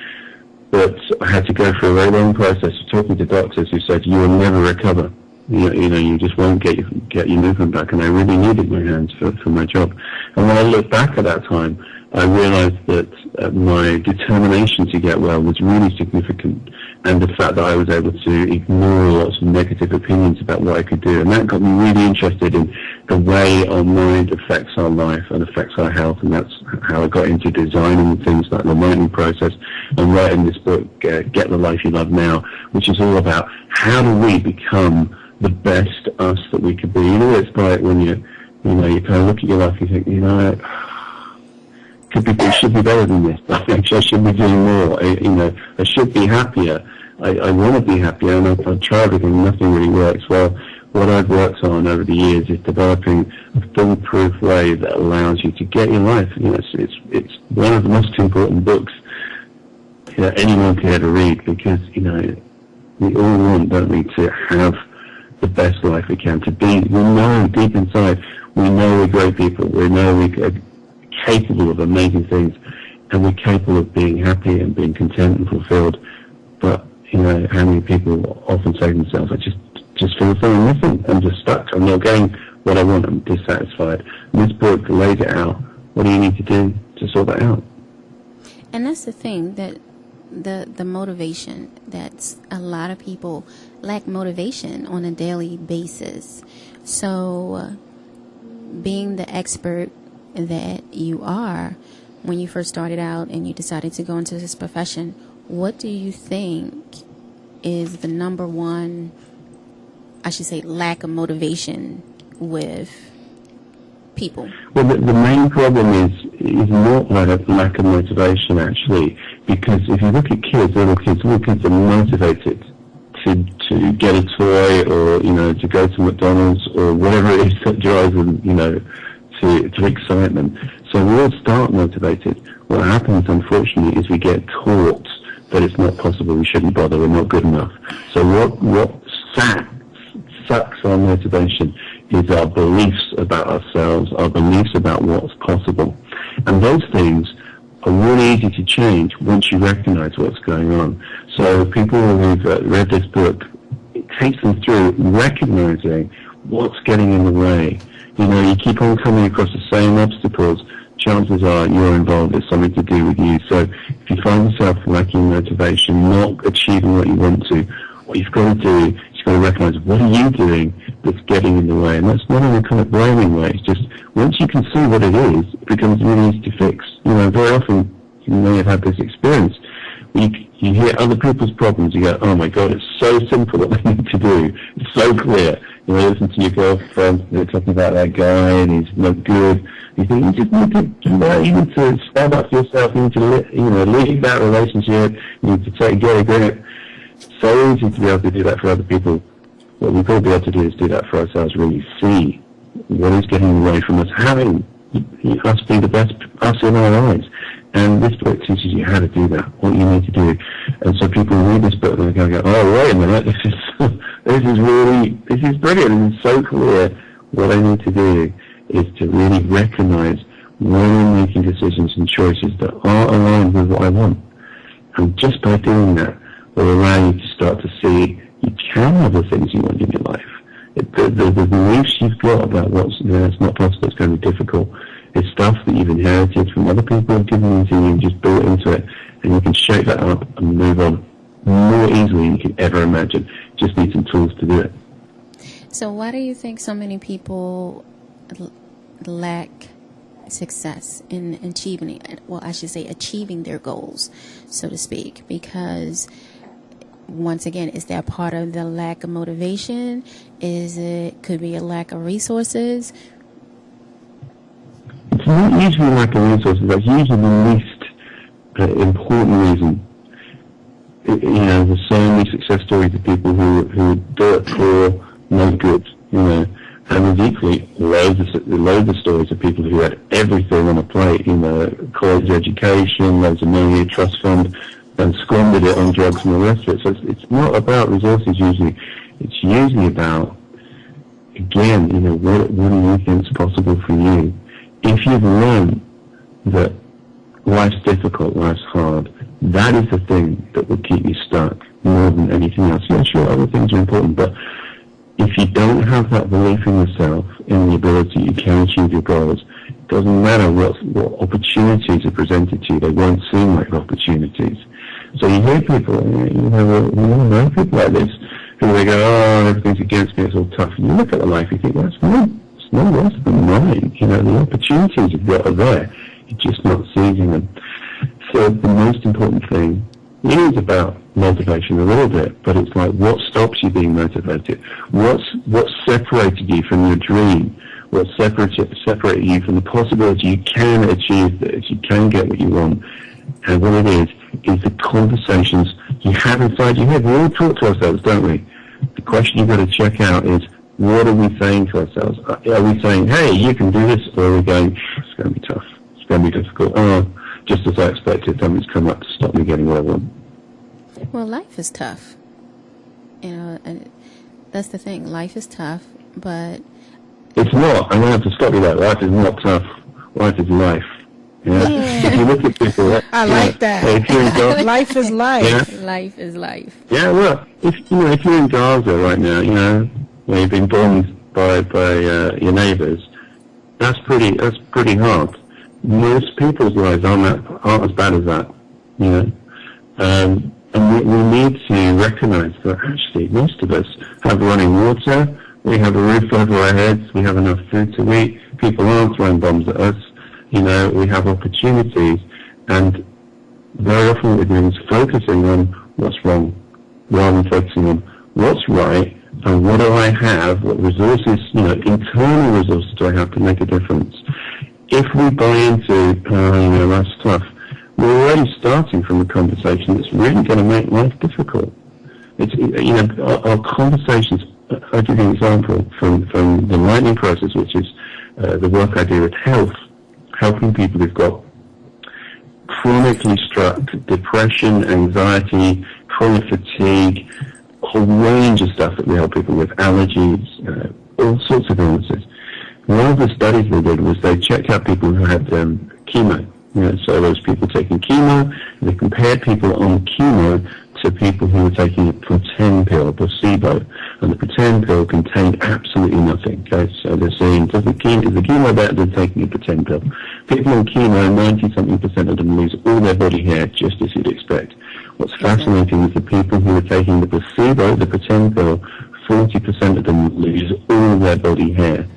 Speaker 15: but I had to go through a very long process of talking to doctors who said, you will never recover. You just won't get your movement back. And I really needed my hands for my job. And when I look back at that time, I realized that my determination to get well was really significant, and the fact that I was able to ignore lots of negative opinions about what I could do. And that got me really interested in the way our mind affects our life and affects our health, and that's how I got into designing things like the Lightning Process and writing this book, Get the Life You Love Now, which is all about how do we become the best us that we could be. It's like when you kind of look at your life and you think, it should be better than this. Actually, I should be doing more. I should be happier. I want to be happier, and I've tried everything. Nothing really works. Well, what I've worked on over the years is developing a foolproof way that allows you to get your life. It's one of the most important books anyone could ever read, because we all want, don't we, to have the best life we can. We know deep inside, we know we're great people. We know we're capable of amazing things, and we're capable of being happy and being content and fulfilled. But how many people often say to themselves, I just feel something missing. I'm just stuck. I'm not getting what I want. I'm dissatisfied. And this book lays it out. What do you need to do to sort that out?
Speaker 1: And that's the thing, that the motivation, that's a lot of people lack motivation on a daily basis. So being the expert that you are, when you first started out and you decided to go into this profession, what do you think is the number one, I should say, lack of motivation with people?
Speaker 15: Well, the main problem is not lack of motivation, actually, because if you look at kids, little kids are motivated to get a toy, or to go to McDonald's, or whatever it is that drives them, to excitement. So we all start motivated. What happens, unfortunately, is we get taught that it's not possible, we shouldn't bother, we're not good enough. So what sucks our motivation is our beliefs about ourselves, our beliefs about what's possible. And those things are really easy to change once you recognize what's going on. So people who've read this book, it takes them through recognizing what's getting in the way. You keep on coming across the same obstacles, chances are you're involved. It's something to do with you. So if you find yourself lacking motivation, not achieving what you want to, what you've got to do, you've got to recognize, what are you doing that's getting in the way? And that's not in a kind of blaming way. It's just, once you can see what it is, it becomes really easy to fix. Very often, you may have had this experience. You hear other people's problems, you go, oh my God, it's so simple what they need to do. It's so clear. You listen to your girlfriend, they're talking about that guy and he's no good. You think you just need to stand up for yourself, you need to leave that relationship, you need to get a grip. So easy to be able to do that for other people. What we've got to be able to do is do that for ourselves, really see what is getting away from us having us be the best us in our lives. And this book teaches you how to do that, what you need to do. And so people read this book and they're going to go, oh, wait a minute, this is brilliant. It's so clear. What I need to do is to really recognize when I'm making decisions and choices that are aligned with what I want. And just by doing that will allow you to start to see you can have the things you want in your life. The beliefs you've got about it's not possible, it's going to be difficult, it's stuff that you've inherited from other people who've given you to you and just built into it, and you can shake that up and move on more easily than you could ever imagine. Just need some tools to do it.
Speaker 1: So why do you think so many people lack success in achieving their goals, so to speak? Because once again, is that part of the lack of motivation? Could be a lack of resources?
Speaker 15: It's not usually lack of resources. That's usually the least important reason. There's so many success stories of people who do it for no good, and there's equally loads of stories of people who had everything on a plate, college education, loads of money, trust fund, and squandered it on drugs and the rest of it. So it's not about resources usually. It's usually about, again, what do you think is possible for you? If you've learned that life's difficult, life's hard, that is the thing that will keep you stuck more than anything else. Yeah, sure, other things are important, but if you don't have that belief in yourself, in the ability you can achieve your goals, it doesn't matter what opportunities are presented to you, they won't seem like opportunities. So you hear people, we all know people like this, who they go, oh, everything's against me, it's all tough. And you look at the life, you think, well, it's no worse than mine. The opportunities you've got are there. You're just not seizing them. So the most important thing is about motivation a little bit, but it's like, what stops you being motivated? What's separated you from your dream? what separates you from the possibility you can achieve this, you can get what you want. And what it is the conversations you have inside your head. We all talk to ourselves, don't we? The question you've got to check out is, what are we saying to ourselves? Are we saying, hey, you can do this? Or are we going, it's going to be tough, it's going to be difficult. Oh, just as I expected, something's come up to stop me getting what I want.
Speaker 1: Well, life is tough. You know, and that's the thing. Life is tough, but...
Speaker 15: It's not. I'm going to have to stop you there. Life is not tough. Life is life. Yeah. If you look at people...
Speaker 10: I like that.
Speaker 15: If you're in Gaza,
Speaker 10: life is life.
Speaker 15: Yeah.
Speaker 1: Life is life.
Speaker 15: Yeah, well, if you're in Gaza right now, where you've been bombed by your neighbours, that's pretty hard. Most people's lives aren't as bad as that, and we need to recognise that actually most of us have running water, we have a roof over our heads, we have enough food to eat, people aren't throwing bombs at us, we have opportunities, and very often what we're doing is focusing on what's wrong, rather than focusing on what's right, and what do I have, what resources, internal resources do I have to make a difference. If we buy into, that's tough, we're already starting from a conversation that's really going to make life difficult. It's, our conversations, I'll give you an example from the Lightning process, which is the work I do with health, helping people who've got chronically struck depression, anxiety, chronic fatigue, a whole range of stuff that we help people with, allergies, all sorts of illnesses. One of the studies they did was they checked out people who had chemo. So those people taking chemo, they compared people on chemo to people who were taking a pretend pill, placebo, and the pretend pill contained absolutely nothing. Okay, so they're saying, is the chemo better than taking a pretend pill? People on chemo, 90-something% of them lose all their body hair, just as you'd expect. What's fascinating is the people who are taking the placebo, the pretend pill, 40% of them lose all their body hair.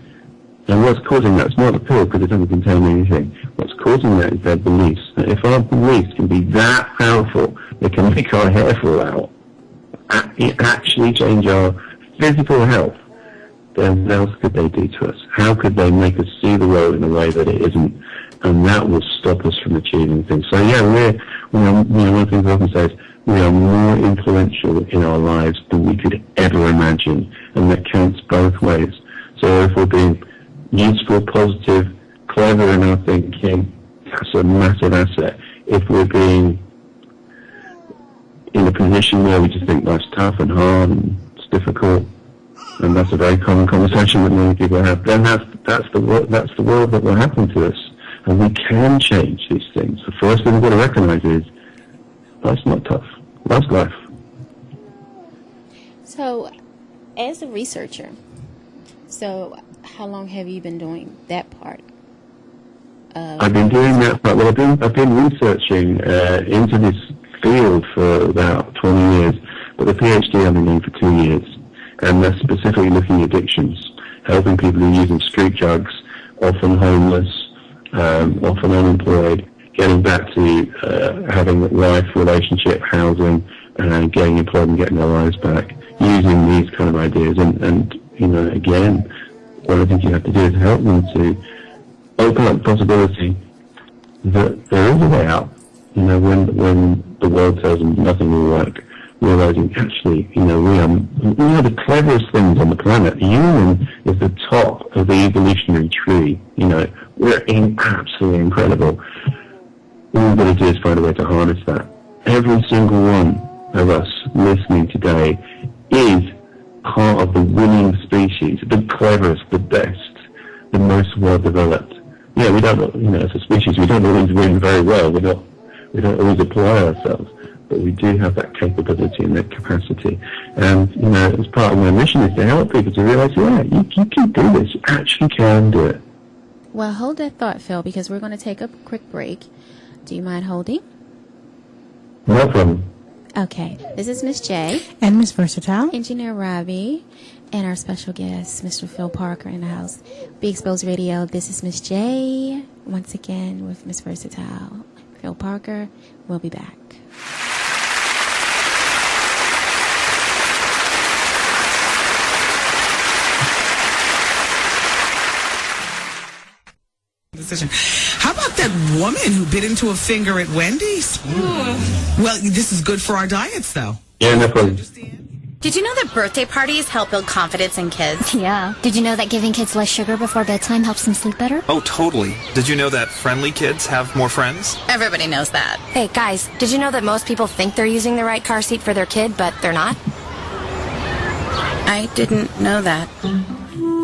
Speaker 15: And what's causing that? It's not the pill, because it doesn't contain anything. What's causing that is their beliefs. Now, if our beliefs can be that powerful, they can make our hair fall out, actually change our physical health, then what else could they do to us? How could they make us see the world in a way that it isn't? And that will stop us from achieving things. So yeah, one of the things I often say is, we are more influential in our lives than we could ever imagine, and that counts both ways. So if we're being useful, positive, clever in our thinking, that's a massive asset. If we're being in a position where we just think life's tough and hard and it's difficult, and that's a very common conversation that many people have, then that's the world that will happen to us. And we can change these things. The first thing we've got to recognize is life's not tough. Life's life.
Speaker 1: So, as a researcher, how long have you been doing that part?
Speaker 15: I've been doing that part. Well, I've been researching into this field for about 20 years, but the PhD I've been doing for 2 years, and that's specifically looking at addictions, helping people who are using street drugs, often homeless, often unemployed, getting back to having life, relationship, housing, and getting employed and getting their lives back, using these kind of ideas. And again, what I think you have to do is help them to open up the possibility that there is a way out. When the world tells them nothing will work, realizing actually, we are the cleverest things on the planet. The human is the top of the evolutionary tree. We're absolutely incredible. All we've got to do is find a way to harness that. Every single one of us listening today is part of the winning species, the cleverest, the best, the most well-developed. Yeah, we don't, as a species, we don't always win very well. We don't always apply ourselves, but we do have that capability and that capacity. And, as part of my mission is to help people to realize, yeah, you can do this. You actually can do it.
Speaker 1: Well, hold that thought, Phil, because we're going to take a quick break. Do you mind holding?
Speaker 15: No problem.
Speaker 1: Okay. This is Miss J.
Speaker 10: And Miss Versatile.
Speaker 1: Engineer Robbie. And our special guest, Mr. Phil Parker in the house. Be Exposed Radio. This is Miss J. Once again with Miss Versatile. Phil Parker. We'll be back.
Speaker 6: decision. How about that woman who bit into a finger at Wendy's? Well, this is good for our diets, though.
Speaker 15: Yeah, no problem.
Speaker 16: Did you know that birthday parties help build confidence in kids?
Speaker 17: Yeah. Did you know that giving kids less sugar before bedtime helps them sleep better?
Speaker 18: Oh, totally. Did you know that friendly kids have more friends?
Speaker 16: Everybody knows that.
Speaker 17: Hey, guys, did you know that most people think they're using the right car seat for their kid, but they're not?
Speaker 16: I didn't know that.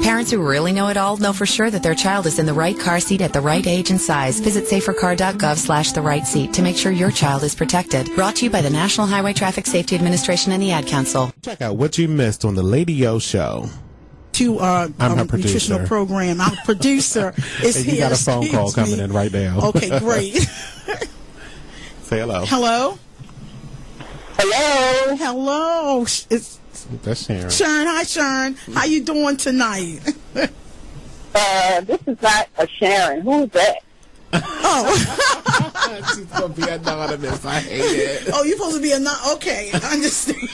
Speaker 19: Parents who really know it all know for sure that their child is in the right car seat at the right age and size. Visit safercar.gov/the right seat to make sure your child is protected. Brought to you by the National Highway Traffic Safety Administration and the Ad Council.
Speaker 9: Check out what you missed on the Lady O Show.
Speaker 10: To
Speaker 9: I'm her
Speaker 10: nutritional
Speaker 9: producer.
Speaker 10: program. Our producer is
Speaker 9: And
Speaker 10: here.
Speaker 9: you got a phone call
Speaker 10: Excuse
Speaker 9: coming
Speaker 10: me.
Speaker 9: in right now.
Speaker 10: Okay, great.
Speaker 9: Say hello.
Speaker 10: Hello.
Speaker 20: Hello.
Speaker 10: Hello. It's
Speaker 9: That's Sharon.
Speaker 10: Sharon. Hi, Sharon. How you doing tonight?
Speaker 20: This is not a Sharon. Who's that?
Speaker 10: Oh.
Speaker 9: She's going to be anonymous. I hate it.
Speaker 10: Oh, you're supposed to be okay, I understand.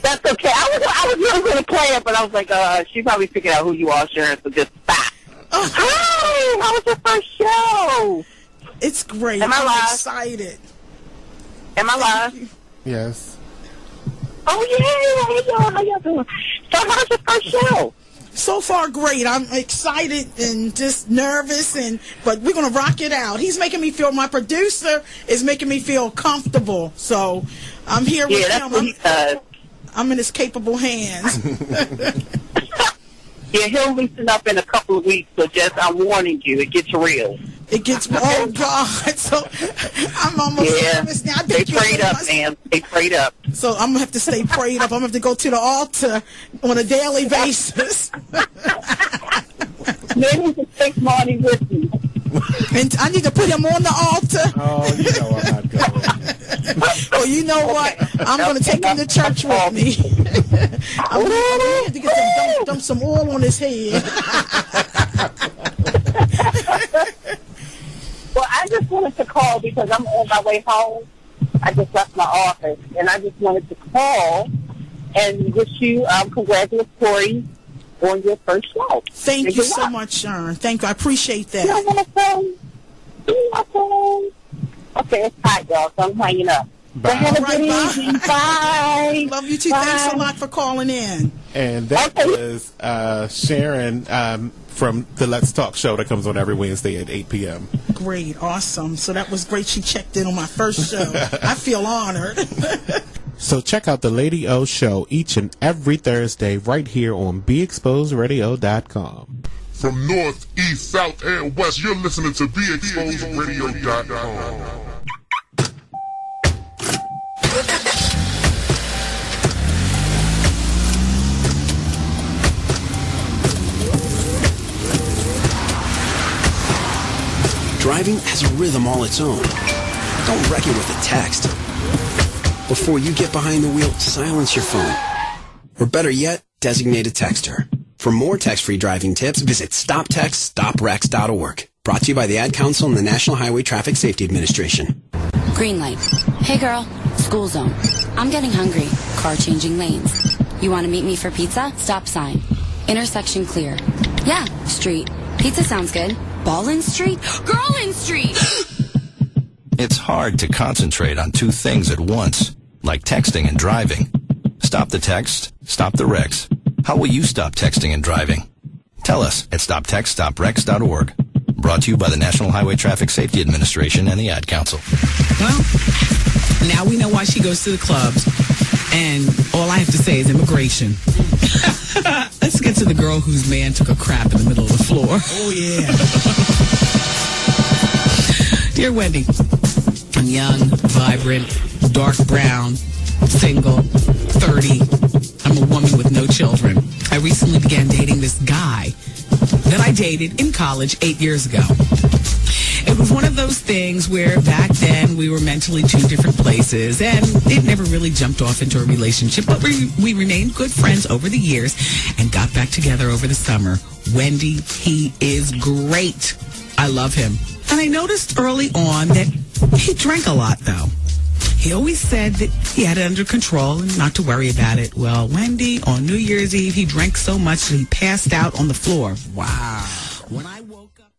Speaker 20: That's okay. I was really going to play it, but I was like, she probably figured out who you are, Sharon, so just stop. Hi, how was your first show?
Speaker 10: It's great.
Speaker 20: Am I
Speaker 10: I'm
Speaker 20: live?
Speaker 10: excited.
Speaker 20: Am I live?
Speaker 9: Yes.
Speaker 20: Oh, yeah. Hey, y'all. How y'all doing? So how's your first show?
Speaker 10: So far, great. I'm excited and just nervous, but we're gonna rock it out. He's making me feel. My producer is making me feel comfortable. So I'm here with
Speaker 20: that's
Speaker 10: him.
Speaker 20: what he does.
Speaker 10: I'm in his capable hands.
Speaker 20: Yeah, he'll loosen up in a couple of weeks, so just I'm warning you, it gets real.
Speaker 10: It gets oh God! So I'm almost nervous now.
Speaker 20: Stay prayed up, man. Stay prayed up.
Speaker 10: So I'm gonna have to stay prayed up. I'm gonna have to go to the altar on a daily basis.
Speaker 20: Maybe you can take Marty with me.
Speaker 10: And I need to put him on the altar.
Speaker 9: Oh, you know I'm not going.
Speaker 10: Oh, you know what? I'm going to take him to church with me. I'm going to have to get dump some oil on his head.
Speaker 20: Well, I just wanted to call because I'm on my way home. I just left my office, and I just wanted to call and wish you congratulatory on your first show.
Speaker 10: Thank you so much, Sharon. Thank you. I appreciate that.
Speaker 20: You want my phone? Okay, it's hot, y'all, so I'm hanging up.
Speaker 9: Bye.
Speaker 20: So have a good evening. Bye.
Speaker 10: Love you too.
Speaker 20: Bye.
Speaker 10: Thanks a lot for calling in.
Speaker 9: And that was Sharon from the Let's Talk show that comes on every Wednesday at 8 p.m.
Speaker 10: Great. Awesome. So that was great. She checked in on my first show. I feel honored.
Speaker 9: So check out the Lady O Show each and every Thursday right here on BeExposedRadio.com.
Speaker 21: From north, east, south, and west, you're listening to BeExposedRadio.com.
Speaker 4: Driving has a rhythm all its own. Don't wreck it with a text. Before you get behind the wheel, silence your phone. Or better yet, designate a texter. For more text-free driving tips, visit StopTextStopWrecks.org. Brought to you by the Ad Council and the National Highway Traffic Safety Administration.
Speaker 12: Green light. Hey girl, school zone. I'm getting hungry. Car changing lanes. You want to meet me for pizza? Stop sign. Intersection clear. Yeah, street. Pizza sounds good. Ballin Street? Girlin Street!
Speaker 13: It's hard to concentrate on two things at once, like texting and driving. Stop the text, stop the wrecks. How will you stop texting and driving? Tell us at StopTextStopWrecks.org. Brought to you by the National Highway Traffic Safety Administration and the Ad Council.
Speaker 6: Well, now we know why she goes to the clubs. And all I have to say is immigration. Let's get to the girl whose man took a crap in the middle of the floor.
Speaker 10: Oh, yeah.
Speaker 6: Dear Wendy, I'm young, vibrant, dark brown, single, 30. I'm a woman with no children. I recently began dating this guy that I dated in college 8 years ago. It was one of those things where back then we were mentally two different places, and it never really jumped off into a relationship, but we remained good friends over the years and got back together over the summer. Wendy, he is great. I love him. And I noticed early on that he drank a lot, though. He always said that he had it under control and not to worry about it. Well, Wendy, on New Year's Eve, he drank so much that he passed out on the floor. Wow. When I woke up...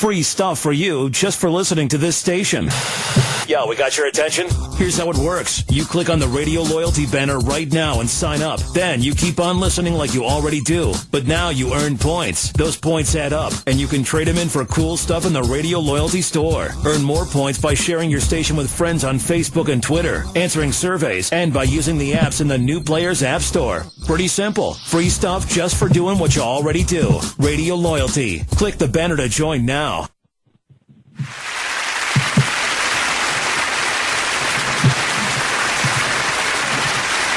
Speaker 7: Free stuff for you just for listening to this station.
Speaker 8: Yo, we got your attention?
Speaker 7: Here's how it works. You click on the Radio Loyalty banner right now and sign up. Then you keep on listening like you already do. But now you earn points. Those points add up, and you can trade them in for cool stuff in the Radio Loyalty store. Earn more points by sharing your station with friends on Facebook and Twitter, answering surveys, and by using the apps in the New Players App Store. Pretty simple. Free stuff just for doing what you already do. Radio Loyalty. Click the banner to join now.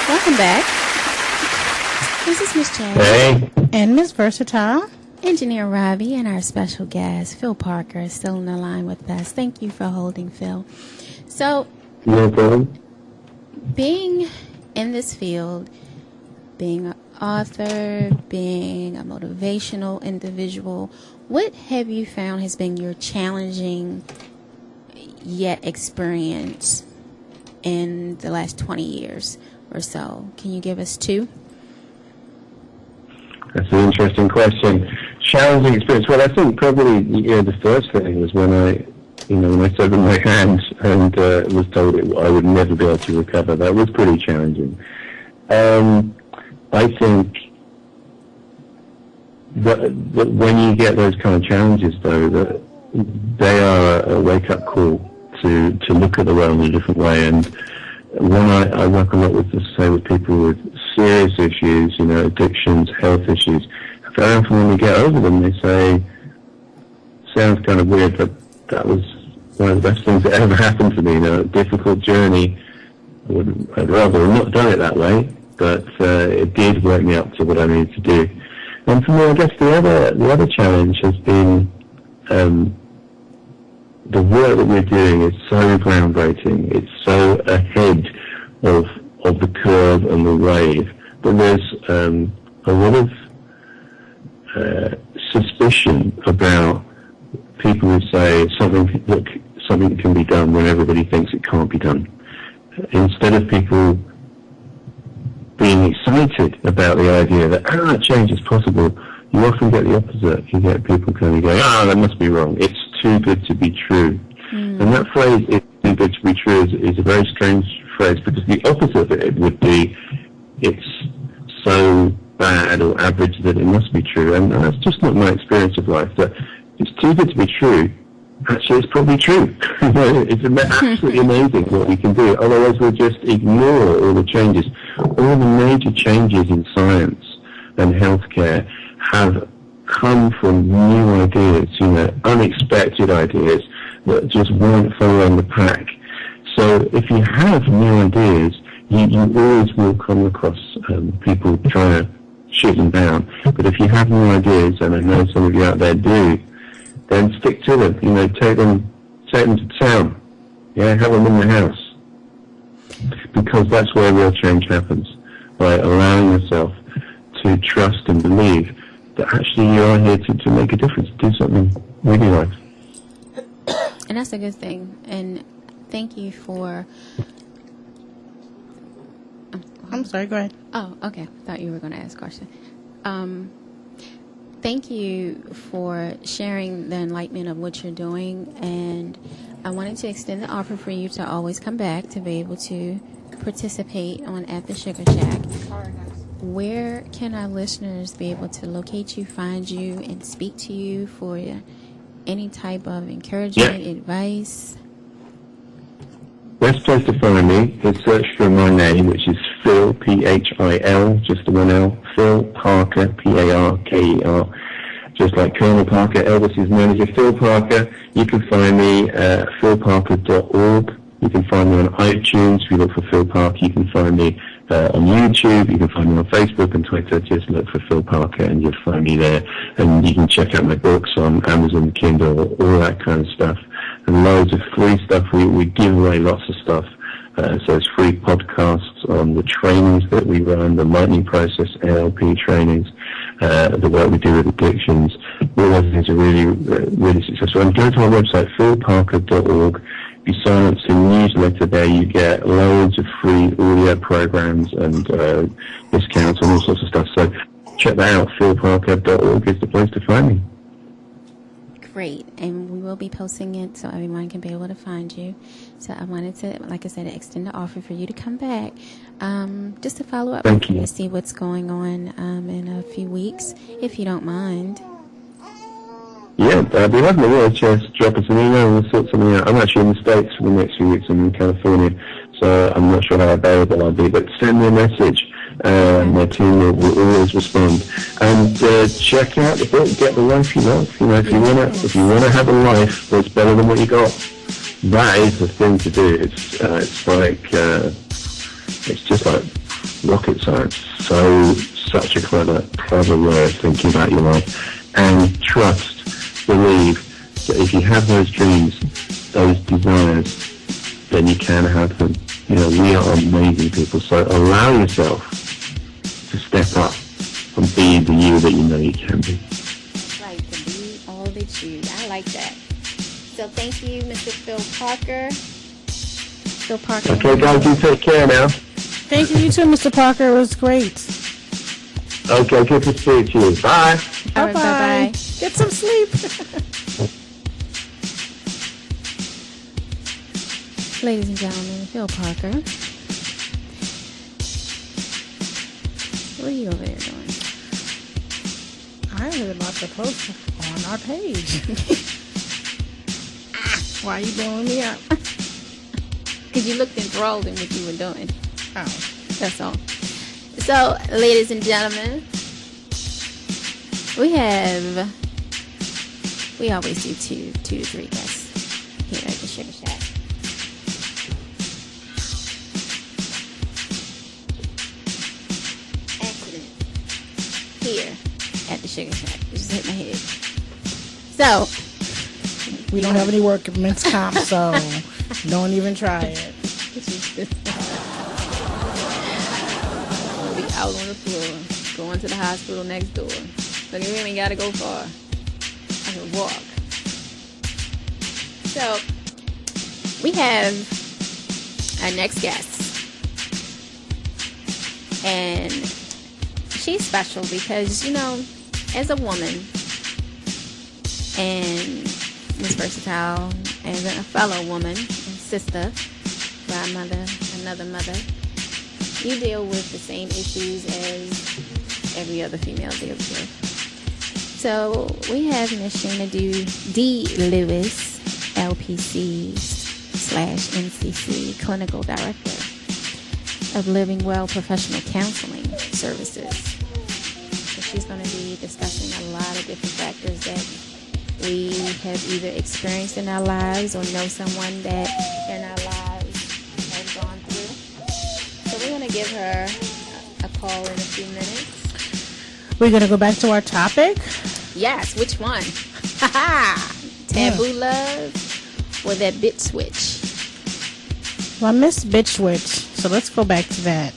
Speaker 1: Welcome back. This is Miss Chad.
Speaker 15: Hey.
Speaker 10: And Miss Versatile.
Speaker 1: Engineer Robbie and our special guest, Phil Parker, is still on the line with us. Thank you for holding, Phil. So,
Speaker 15: No problem.
Speaker 1: being in this field, being an author, being a motivational individual, what have you found has been your challenging yet experience in the last 20 years or so? Can you give us two?
Speaker 15: That's an interesting question. Challenging experience. Well, I think probably the first thing was when I severed my hand and was told I would never be able to recover. That was pretty challenging. I think that when you get those kind of challenges, though, that they are a wake-up call to look at the world in a different way. And when I work a lot with people with serious issues, addictions, health issues, very often when we get over them, they say, sounds kind of weird, but that was one of the best things that ever happened to me. A difficult journey. I'd rather have not done it that way, but it did work me up to what I needed to do. And for me, I guess the other challenge has been the work that we're doing is so groundbreaking. It's so ahead of the curve and the wave. But there's a lot of suspicion about people who say something can be done when everybody thinks it can't be done. Instead of people being excited about the idea that change is possible, you often get the opposite. You get people kind of going, that must be wrong. It's too good to be true. And that phrase, it's too good to be true, is a very strange phrase, because the opposite of it would be, it's so bad or average that it must be true. And that's just not my experience of life. That it's too good to be true. Actually, it's probably true. It's absolutely amazing what we can do. Otherwise, we'll just ignore all the changes. All the major changes in science and healthcare have come from new ideas, unexpected ideas that just weren't following the pack. So if you have new ideas, you always will come across people trying to shoot them down. But if you have new ideas, and I know some of you out there do, then stick to them. Take them to town. Have them in the house, because that's where real change happens, by allowing yourself to trust and believe that actually you are here to make a difference, do something really nice.
Speaker 1: And that's a good thing. And thank you for...
Speaker 10: I'm sorry, go ahead.
Speaker 1: Oh, okay. Thought you were going to ask a question. Thank you for sharing the enlightenment of what you're doing. And I wanted to extend the offer for you to always come back to be able to participate on At the Sugar Shack. Where can our listeners be able to locate you, find you, and speak to you for any type of encouragement, advice?
Speaker 15: Best place to find me is search for my name, which is Phil, P-H-I-L, just the one L, Phil Parker, P-A-R-K-E-R, just like Colonel Parker, Elvis's manager, Phil Parker. You can find me at philparker.org. You can find me on iTunes. If you look for Phil Parker, you can find me on YouTube. You can find me on Facebook and Twitter. Just look for Phil Parker and you'll find me there. And you can check out my books on Amazon, Kindle, all that kind of stuff. And loads of free stuff. We give away lots of stuff. So it's free podcasts on the trainings that we run, the Lightning Process, NLP trainings, the work we do with addictions. All those things are really, really successful. And go to our website, philparker.org. If you sign up to the newsletter there, you get loads of free audio programs and discounts and all sorts of stuff. So check that out. philparker.org is the place to find me.
Speaker 1: great. And we will be posting it so everyone can be able to find you. So I wanted to, like I said, extend the offer for you to come back, just to follow up with you to see what's going on in a few weeks, if you don't mind.
Speaker 15: Yeah, I'd be having a word. Just drop us an email and we'll sort something out. I'm actually in the States for the next few weeks. I'm in California, so I'm not sure how available I'll be. But send me a message. My team will always respond. And check out the book, Get the Life You Love. You know, if you wanna have a life that's better than what you got, that is the thing to do. It's just like rocket science. Such a clever way of thinking about your life. And believe that if you have those dreams, those desires, then you can have them. You know, we are amazing people. So allow yourself to step up and be the you that you know you can be.
Speaker 1: That's right, to be all that you. I like that. So thank you, Mr. Phil Parker. Phil Parker.
Speaker 15: Okay, guys, you take care now.
Speaker 10: Thank you, too, Mr. Parker. It was great.
Speaker 15: Okay, good to speak to you. Bye.
Speaker 1: All right, bye-bye.
Speaker 10: Get some sleep.
Speaker 1: Ladies and gentlemen, Phil Parker. What are you over there doing?
Speaker 10: I was about to post on our page. Why are you blowing me up?
Speaker 1: Because you looked enthralled in what you were doing.
Speaker 10: Oh.
Speaker 1: That's all. So, ladies and gentlemen, we always do two to three guests here at the Sugar Shack. Accident here at the Sugar Shack. It just hit my head. So,
Speaker 10: we don't have any workman's comp, so don't even try it.
Speaker 1: We'll be out on the floor, going to the hospital next door. So you ain't gotta go far. I can walk. So we have our next guest, and she's special because, you know, as a woman and Miss Versatile, as a fellow woman and sister, grandmother, another mother, you deal with the same issues as every other female deals with. So we have Miss Shana D. Lewis, LPC / NCC, Clinical Director of Living Well Professional Counseling Services. So she's going to be discussing a lot of different factors that we have either experienced in our lives or know someone that in our lives has gone through. So we're going to give her a call in a few minutes.
Speaker 10: We're going to go back to our topic.
Speaker 1: Yes, which one? Taboo love or that bitch switch?
Speaker 10: Well, I miss bitch switch, so let's go back to that.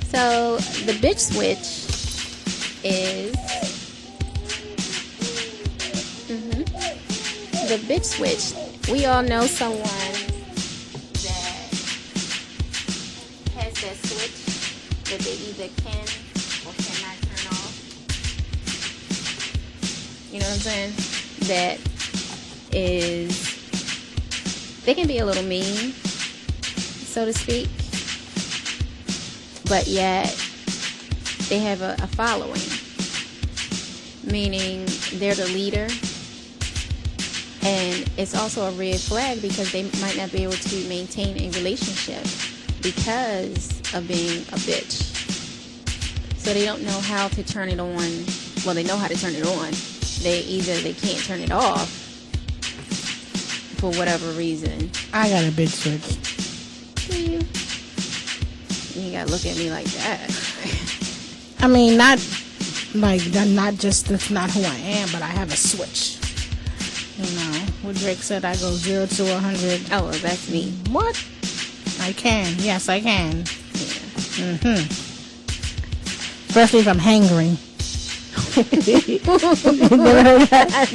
Speaker 1: So the bitch switch is the bitch switch. We all know someone that has that switch that they either can or cannot turn off. You know what I'm saying? That is, they can be a little mean, so to speak, but yet they have a following, meaning they're the leader. And it's also a red flag because they might not be able to maintain a relationship because of being a bitch. So they don't know how to turn it on. Well, they know how to turn it on. They can't turn it off for whatever reason.
Speaker 10: I got a bitch switch.
Speaker 1: Do you? You gotta look at me like that.
Speaker 10: I mean, not just that's not who I am, but I have a switch. You know, what Drake said, I go 0 to 100.
Speaker 1: Oh, well, that's me.
Speaker 10: What? I can. Yes, I can.
Speaker 1: Yeah.
Speaker 10: Especially if I'm hangry.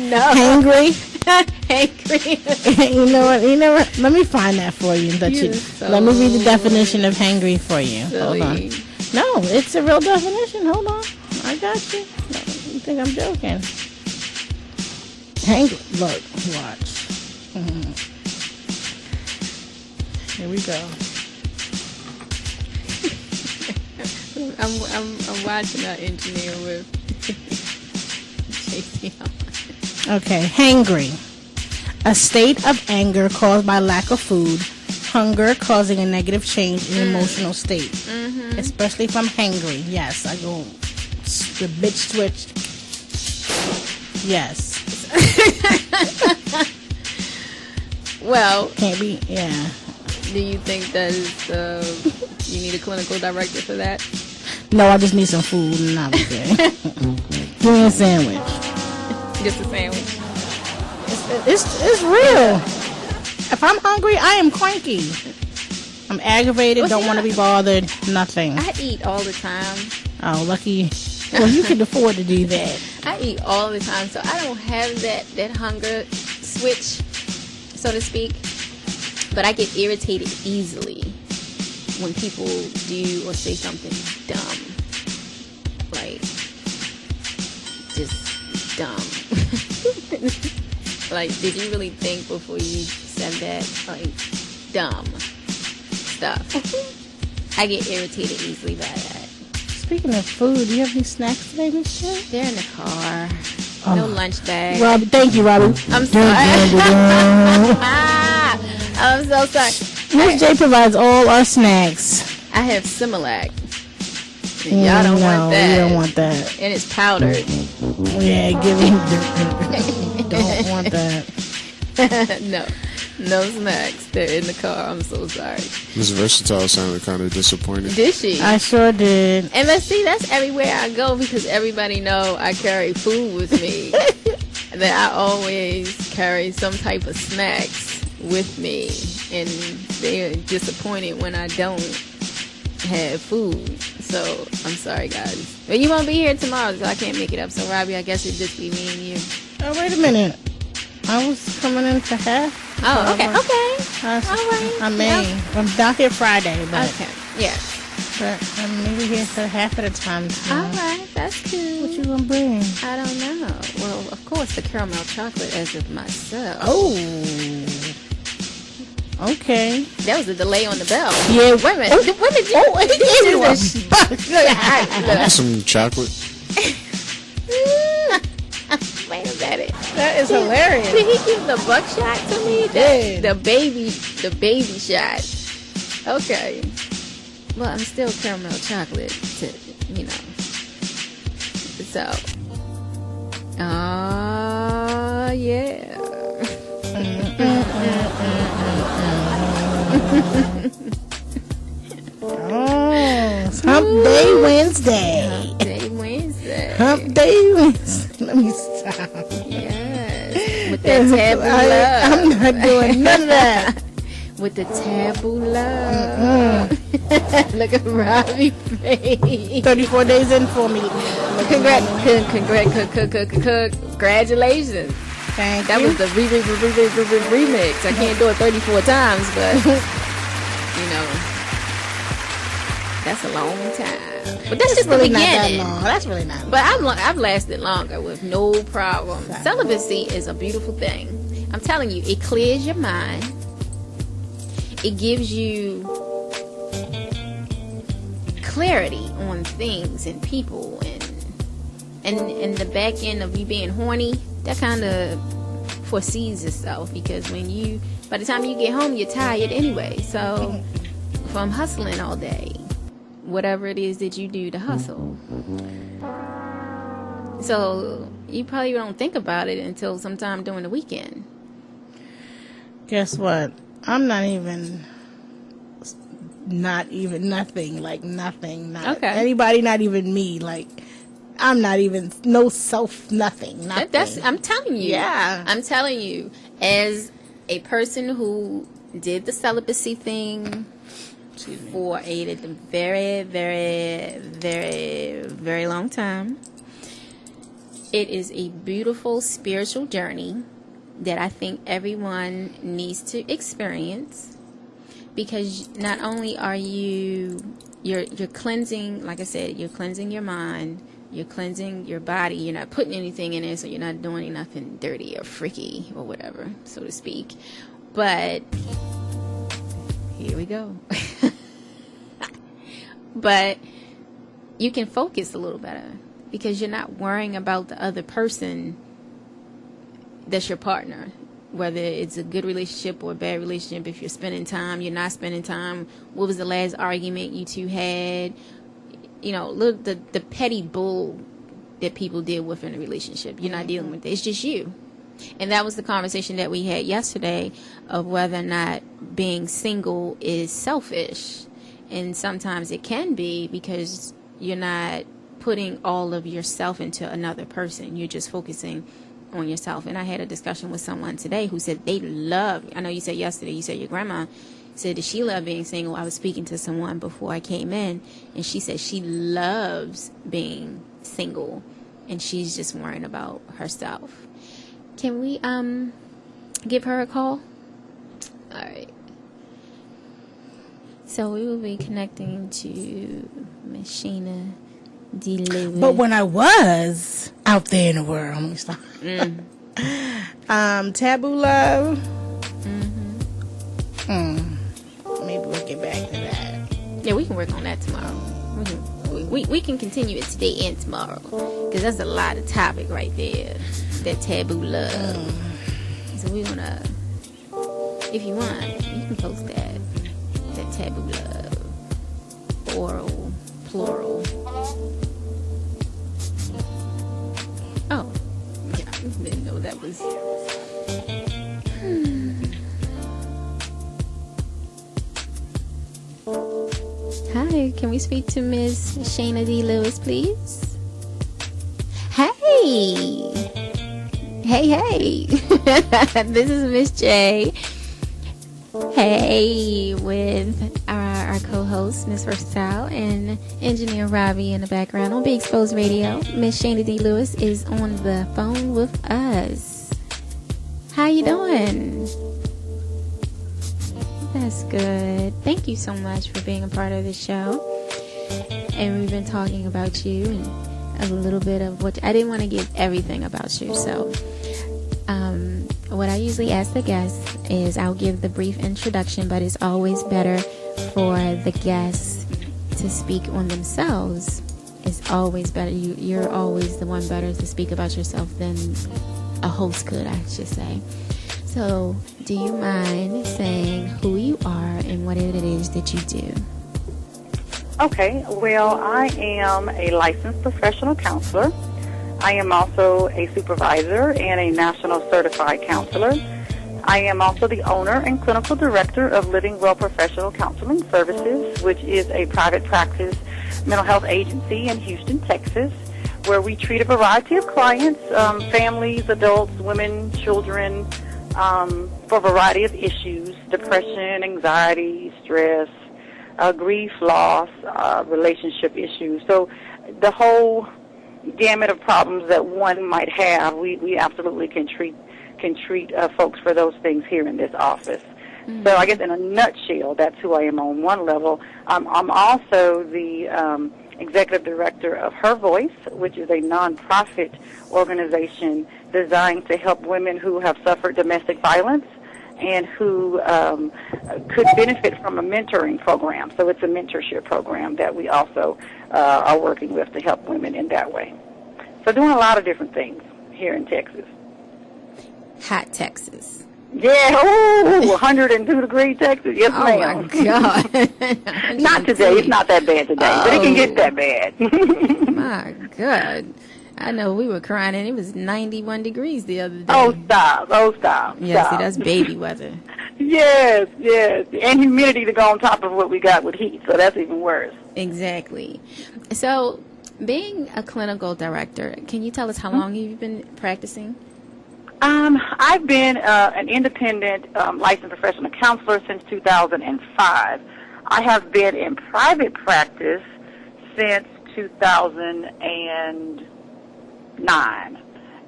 Speaker 1: No.
Speaker 10: Hangry?
Speaker 1: Hangry.
Speaker 10: You know what? Let me find that for you. Let me read the definition of hangry for you.
Speaker 1: Silly.
Speaker 10: Hold on. No, it's a real definition. Hold on. I got you. You think I'm joking? Hangry. Look, watch. Here we go.
Speaker 1: I'm watching our engineer with JC.
Speaker 10: Okay, hangry. A state of anger caused by lack of food. Hunger causing a negative change in emotional state.
Speaker 1: Mm-hmm.
Speaker 10: Especially if I'm hangry. Yes, I go the bitch switch. Yes.
Speaker 1: Well,
Speaker 10: can't be. Yeah.
Speaker 1: Do you think that is you need a clinical director for that?
Speaker 10: No, I just need some food and I'll be good. Give me a sandwich.
Speaker 1: Just a sandwich.
Speaker 10: It's real. If I'm hungry, I am cranky. I'm aggravated, don't want to be bothered, nothing.
Speaker 1: I eat all the time.
Speaker 10: Oh, lucky. Well, you can afford to do that.
Speaker 1: I eat all the time, so I don't have that hunger switch, so to speak. But I get irritated easily when people do or say something dumb. Like, just dumb. Like, did you really think before you said that? Like, dumb stuff. I get irritated easily by that.
Speaker 10: Speaking of food, do you have any snacks today, Miss J?
Speaker 1: They're in the car. No lunch bag.
Speaker 10: Robbie, thank you, Robbie.
Speaker 1: I'm sorry. I'm so sorry.
Speaker 10: Miss J provides all our snacks.
Speaker 1: I have Similac. Y'all don't want that.
Speaker 10: We don't want that.
Speaker 1: And it's powdered.
Speaker 10: Yeah, give me. Don't want that.
Speaker 1: No snacks. They're in the car. I'm so sorry.
Speaker 2: Miss Versatile sounded kind of disappointed.
Speaker 1: Did she?
Speaker 10: I sure did.
Speaker 1: And let's see, that's everywhere I go because everybody know I carry food with me. And then I always carry some type of snacks with me, and they're disappointed when I don't have food. So I'm sorry, guys. But you won't be here tomorrow, so I can't make it up. So Robbie, I guess it'd just be me and you.
Speaker 10: Oh, wait a minute. I was coming in for half.
Speaker 1: Oh, okay. All right.
Speaker 10: I mean, I'm down here Friday, but
Speaker 1: okay, yeah.
Speaker 10: But I'm maybe here for half of the time.
Speaker 1: All right, that's cool.
Speaker 10: What you gonna bring?
Speaker 1: I don't know. Well, of course, the caramel chocolate as of myself.
Speaker 10: Oh. Okay.
Speaker 1: That was a delay on the bell.
Speaker 10: Yeah.
Speaker 1: Wait a minute. When did you?
Speaker 2: Some chocolate.
Speaker 1: Wait a minute.
Speaker 10: That is hilarious.
Speaker 1: Did he give the buckshot to me? The baby shot. Okay. Well, I'm still caramel chocolate, So. Yeah.
Speaker 10: Oh, Hump Day Wednesday.
Speaker 1: Hump Day Wednesday.
Speaker 10: Hump Day Wednesday. Let me stop.
Speaker 1: Yes. With that taboo love.
Speaker 10: I'm not doing none of that.
Speaker 1: With the taboo love. Look at Robbie's face.
Speaker 10: 34 days in for me.
Speaker 1: Congratulations.
Speaker 10: Thank
Speaker 1: that
Speaker 10: you.
Speaker 1: Was the remix. I can't do it 34 times, but that's a long time. But that's just
Speaker 10: really
Speaker 1: the beginning.
Speaker 10: Not that long. That's really not long.
Speaker 1: But I've lasted longer with no problem. Celibacy is a beautiful thing. I'm telling you, it clears your mind. It gives you clarity on things and people, and the back end of you being horny, that kind of foresees itself, because by the time you get home, you're tired anyway. So from hustling all day, whatever it is that you do to hustle, so you probably don't think about it until sometime during the weekend.
Speaker 10: Guess what? I'm not even nothing. Okay. Anybody, not even me. Like, I'm not even no self nothing. Nothing.
Speaker 1: I'm telling you.
Speaker 10: Yeah.
Speaker 1: I'm telling you, as a person who did the celibacy thing for a very, very, very, very long time, it is a beautiful spiritual journey that I think everyone needs to experience, because not only are you're cleansing, like I said, you're cleansing your mind You're cleansing your body. You're not putting anything in it, so you're not doing nothing dirty or freaky or whatever, so to speak. But here we go. But you can focus a little better because you're not worrying about the other person that's your partner. Whether it's a good relationship or a bad relationship, if you're spending time, you're not spending time. What was the last argument you two had? You know, look, the petty bull that people deal with in a relationship. You're not dealing with it. It's just you. And that was the conversation that we had yesterday of whether or not being single is selfish. And sometimes it can be because you're not putting all of yourself into another person. You're just focusing on yourself. And I had a discussion with someone today who said they love, I know you said yesterday, you said your grandma said that she loved being single. I was speaking to someone before I came in, and she said she loves being single, and she's just worrying about herself. Can we give her a call? All right. So we will be connecting to Miss Sheena D. Lewis.
Speaker 10: But when I was out there in the world, let me stop. Taboo Love. Maybe we'll get back to that.
Speaker 1: Yeah, we can work on that tomorrow. We can continue it today and tomorrow because that's a lot of topic right there. That taboo love. So we wanna, if you want, you can post that taboo love, oral, plural. Oh, yeah, I didn't know that was. Hi, can we speak to Miss Shayna D. Lewis, please? Hey! Hey! This is Miss J. Hey, with our co-host, Miss Versatile, and engineer Robbie in the background on Be Exposed Radio. Miss Shayna D. Lewis is on the phone with us. How you doing? That's good. Thank you so much for being a part of the show. And we've been talking about you and a little bit of what I didn't want to give everything about you. So, what I usually ask the guests is I'll give the brief introduction, but it's always better for the guests to speak on themselves. It's always better. You're always the one better to speak about yourself than a host could, I should say. So, do you mind saying who you are and what it is that you do?
Speaker 3: Okay, well, I am a licensed professional counselor. I am also a supervisor and a national certified counselor. I am also the owner and clinical director of Living Well Professional Counseling Services, which is a private practice mental health agency in Houston, Texas, where we treat a variety of clients, families, adults, women, children, for a variety of issues: depression, anxiety, stress, grief, loss, relationship issues. So the whole gamut of problems that one might have, we absolutely can treat folks for those things here in this office. Mm-hmm. So I guess in a nutshell, that's who I am on one level. I'm also the executive director of Her Voice, which is a nonprofit organization designed to help women who have suffered domestic violence and who could benefit from a mentoring program. So it's a mentorship program that we also are working with to help women in that way. So doing a lot of different things here in Texas.
Speaker 1: Hot Texas.
Speaker 3: Yeah, 102-degree Texas. Yes, ma'am.
Speaker 1: Oh, my God.
Speaker 3: Not today. It's not that bad today, but it can get that bad.
Speaker 1: My God. I know we were crying, and it was 91 degrees the other day.
Speaker 3: Oh, stop.
Speaker 1: Yeah, see, that's baby weather.
Speaker 3: Yes. And humidity to go on top of what we got with heat, so that's even worse.
Speaker 1: Exactly. So, being a clinical director, can you tell us how long you've been practicing?
Speaker 3: I've been an independent licensed professional counselor since 2005. I have been in private practice since 2009.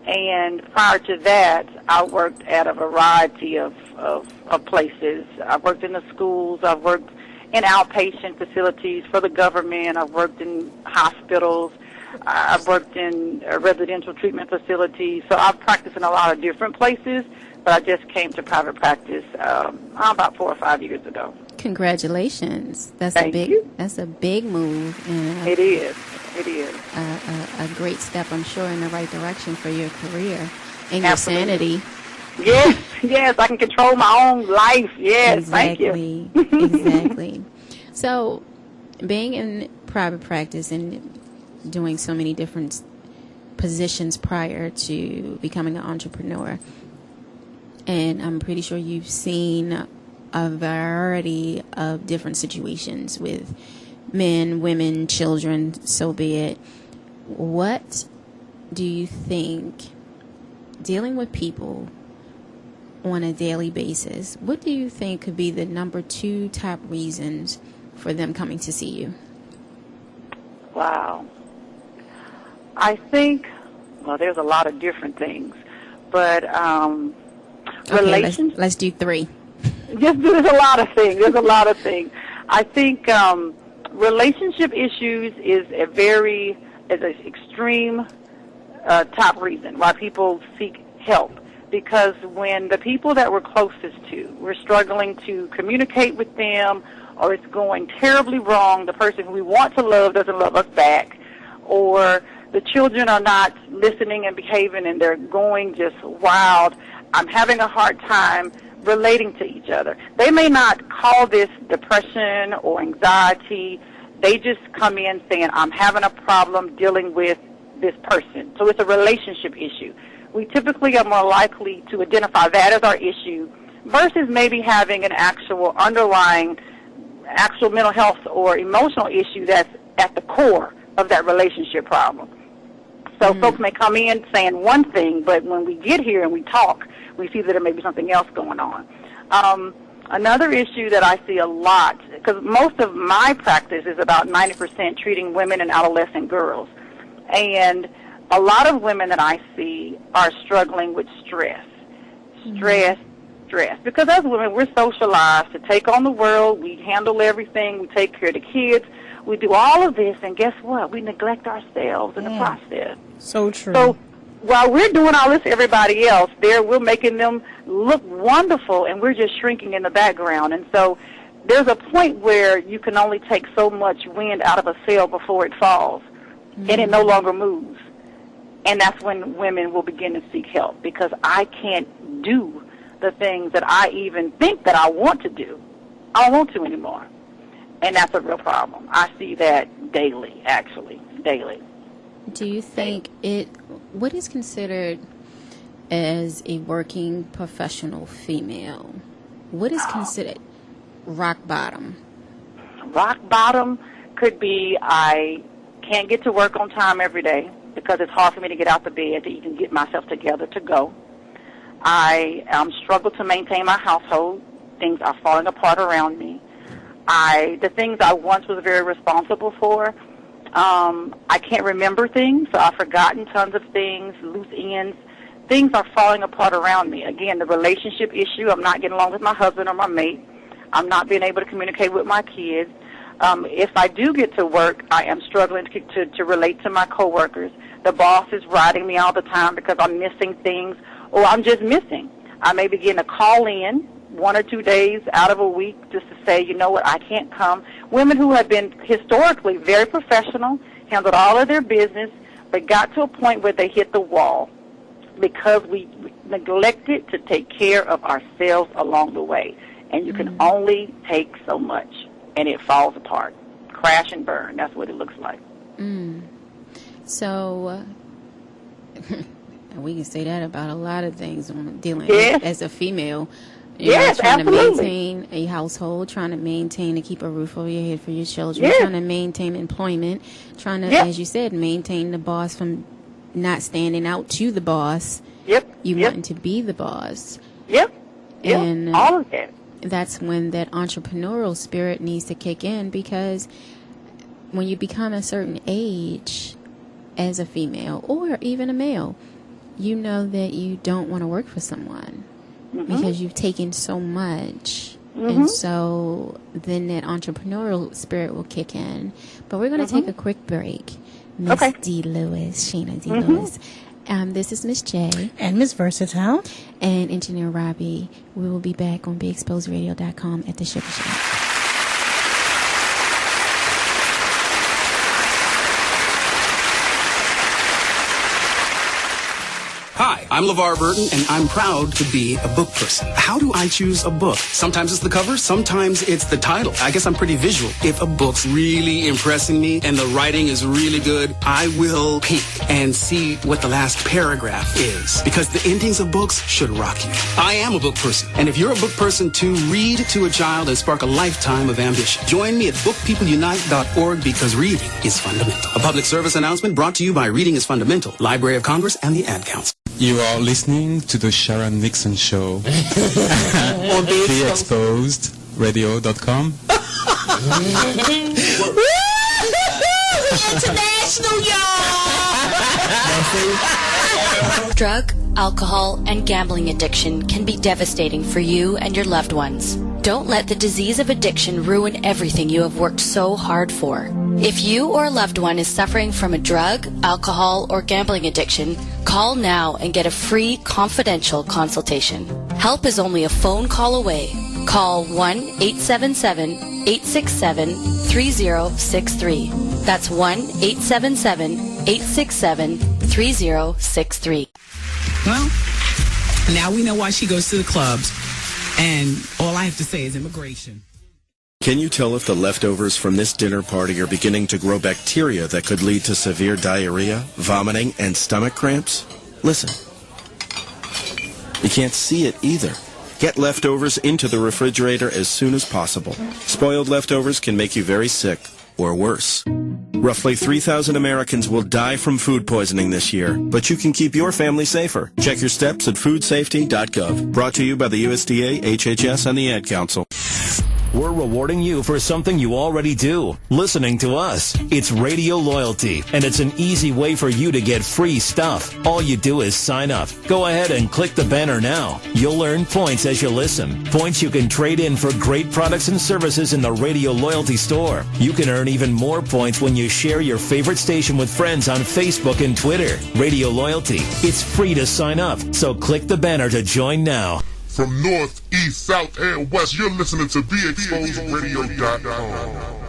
Speaker 3: And prior to that, I worked at a variety of places. I've worked in the schools. I've worked in outpatient facilities for the government. I've worked in hospitals. I've worked in a residential treatment facility. So I've practiced in a lot of different places, but I just came to private practice about 4 or 5 years ago.
Speaker 1: Congratulations! That's
Speaker 3: Thank you.
Speaker 1: That's a big move. And
Speaker 3: It is. It is.
Speaker 1: A great step, I'm sure, in the right direction for your career and
Speaker 3: Absolutely.
Speaker 1: your sanity.
Speaker 3: Yes, I can control my own life. Yes,
Speaker 1: Exactly.
Speaker 3: thank you.
Speaker 1: Exactly. So, being in private practice and doing so many different positions prior to becoming an entrepreneur, and I'm pretty sure you've seen a variety of different situations with men, women, children, so be it. What do you think, dealing with people on a daily basis, what do you think could be the number 2 top reasons for them coming to see you?
Speaker 3: Wow. I think, well, there's a lot of different things, but relations.
Speaker 1: Let's do 3.
Speaker 3: There's a lot of things. There's a lot of things. I think relationship issues is an extreme top reason why people seek help. Because when the people that we're closest to, we're struggling to communicate with them, or it's going terribly wrong, the person who we want to love doesn't love us back, or the children are not listening and behaving and they're going just wild, I'm having a hard time relating to each other. They may not call this depression or anxiety. They just come in saying, I'm having a problem dealing with this person. So it's a relationship issue. We typically are more likely to identify that as our issue versus maybe having an actual underlying actual mental health or emotional issue that's at the core of that relationship problem. So folks may come in saying one thing, but when we get here and we talk, we see that there may be something else going on. Another issue that I see a lot, because most of my practice is about 90% treating women and adolescent girls, and a lot of women that I see are struggling with stress. Because as women, we're socialized to take on the world. We handle everything. We take care of the kids. We do all of this, and guess what? We neglect ourselves in the process.
Speaker 10: So true.
Speaker 3: So while we're doing all this, everybody else, we're making them look wonderful, and we're just shrinking in the background. And so there's a point where you can only take so much wind out of a sail before it falls, and it no longer moves. And that's when women will begin to seek help, because I can't do the things that I even think that I want to do. I don't want to anymore. And that's a real problem. I see that daily, actually, daily.
Speaker 1: Do you think what is considered as a working professional female? What is considered rock bottom?
Speaker 3: Rock bottom could be I can't get to work on time every day because it's hard for me to get out the bed to even get myself together to go. I struggle to maintain my household. Things are falling apart around me. The things I once was very responsible for, I can't remember things, so I've forgotten tons of things, loose ends. Things are falling apart around me. Again, the relationship issue, I'm not getting along with my husband or my mate. I'm not being able to communicate with my kids. If I do get to work, I am struggling to relate to my coworkers. The boss is riding me all the time because I'm missing things, or I'm just missing. I may begin to call in 1 or 2 days out of a week just to say, you know what, I can't come. Women who have been historically very professional, handled all of their business, but got to a point where they hit the wall because we neglected to take care of ourselves along the way. And you can only take so much, and it falls apart. Crash and burn. That's what it looks like.
Speaker 1: So, we can say that about a lot of things when dealing with, as a female.
Speaker 3: Yes,
Speaker 1: trying
Speaker 3: absolutely.
Speaker 1: to maintain a household, trying to maintain to keep a roof over your head for your children, trying to maintain employment, trying to, as you said, maintain the boss from not standing out to the boss. You wanting to be the boss. And
Speaker 3: all of that.
Speaker 1: That's when that entrepreneurial spirit needs to kick in, because when you become a certain age as a female or even a male, you know that you don't want to work for someone. Because you've taken so much. And so then that entrepreneurial spirit will kick in. But we're going to take a quick break. Miss D. Lewis, Sheena D. Lewis. This is Miss J.
Speaker 10: And Miss Versatile.
Speaker 1: And Engineer Robbie. We will be back on BeExposedRadio.com at the Sugar Shack.
Speaker 11: Hi, I'm LeVar Burton, and I'm proud to be a book person. How do I choose a book? Sometimes it's the cover, sometimes it's the title. I guess I'm pretty visual. If a book's really impressing me and the writing is really good, I will peek and see what the last paragraph is. Because the endings of books should rock you. I am a book person, and if you're a book person too, read to a child and spark a lifetime of ambition. Join me at bookpeopleunite.org because reading is fundamental. A public service announcement brought to you by Reading is Fundamental, Library of Congress, and the Ad Council.
Speaker 5: You are listening to the Sharon Nixon Show on BeExposedRadio.com.
Speaker 16: International, y'all!
Speaker 12: Drug, alcohol, and gambling addiction can be devastating for you and your loved ones. Don't let the disease of addiction ruin everything you have worked so hard for. If you or a loved one is suffering from a drug, alcohol, or gambling addiction, call now and get a free, confidential consultation. Help is only a phone call away. Call 1-877-867-3063. That's 1-877-867-3063.
Speaker 6: Well, now we know why she goes to the clubs, and all I have to say is immigration.
Speaker 22: Can you tell if the leftovers from this dinner party are beginning to grow bacteria that could lead to severe diarrhea, vomiting, and stomach cramps? Listen. You can't see it either. Get leftovers into the refrigerator as soon as possible. Spoiled leftovers can make you very sick, or worse. Roughly 3,000 Americans will die from food poisoning this year, but you can keep your family safer. Check your steps at foodsafety.gov. Brought to you by the USDA, HHS, and the Ad Council.
Speaker 7: We're rewarding you for something you already do, listening to us. It's Radio Loyalty, and it's an easy way for you to get free stuff. All you do is sign up. Go ahead and click the banner now. You'll earn points as you listen. Points you can trade in for great products and services in the Radio Loyalty store. You can earn even more points when you share your favorite station with friends on Facebook and Twitter. Radio Loyalty. It's free to sign up, so click the banner to join now.
Speaker 21: From north, east, south, and west, you're listening to BeExposedRadio.com.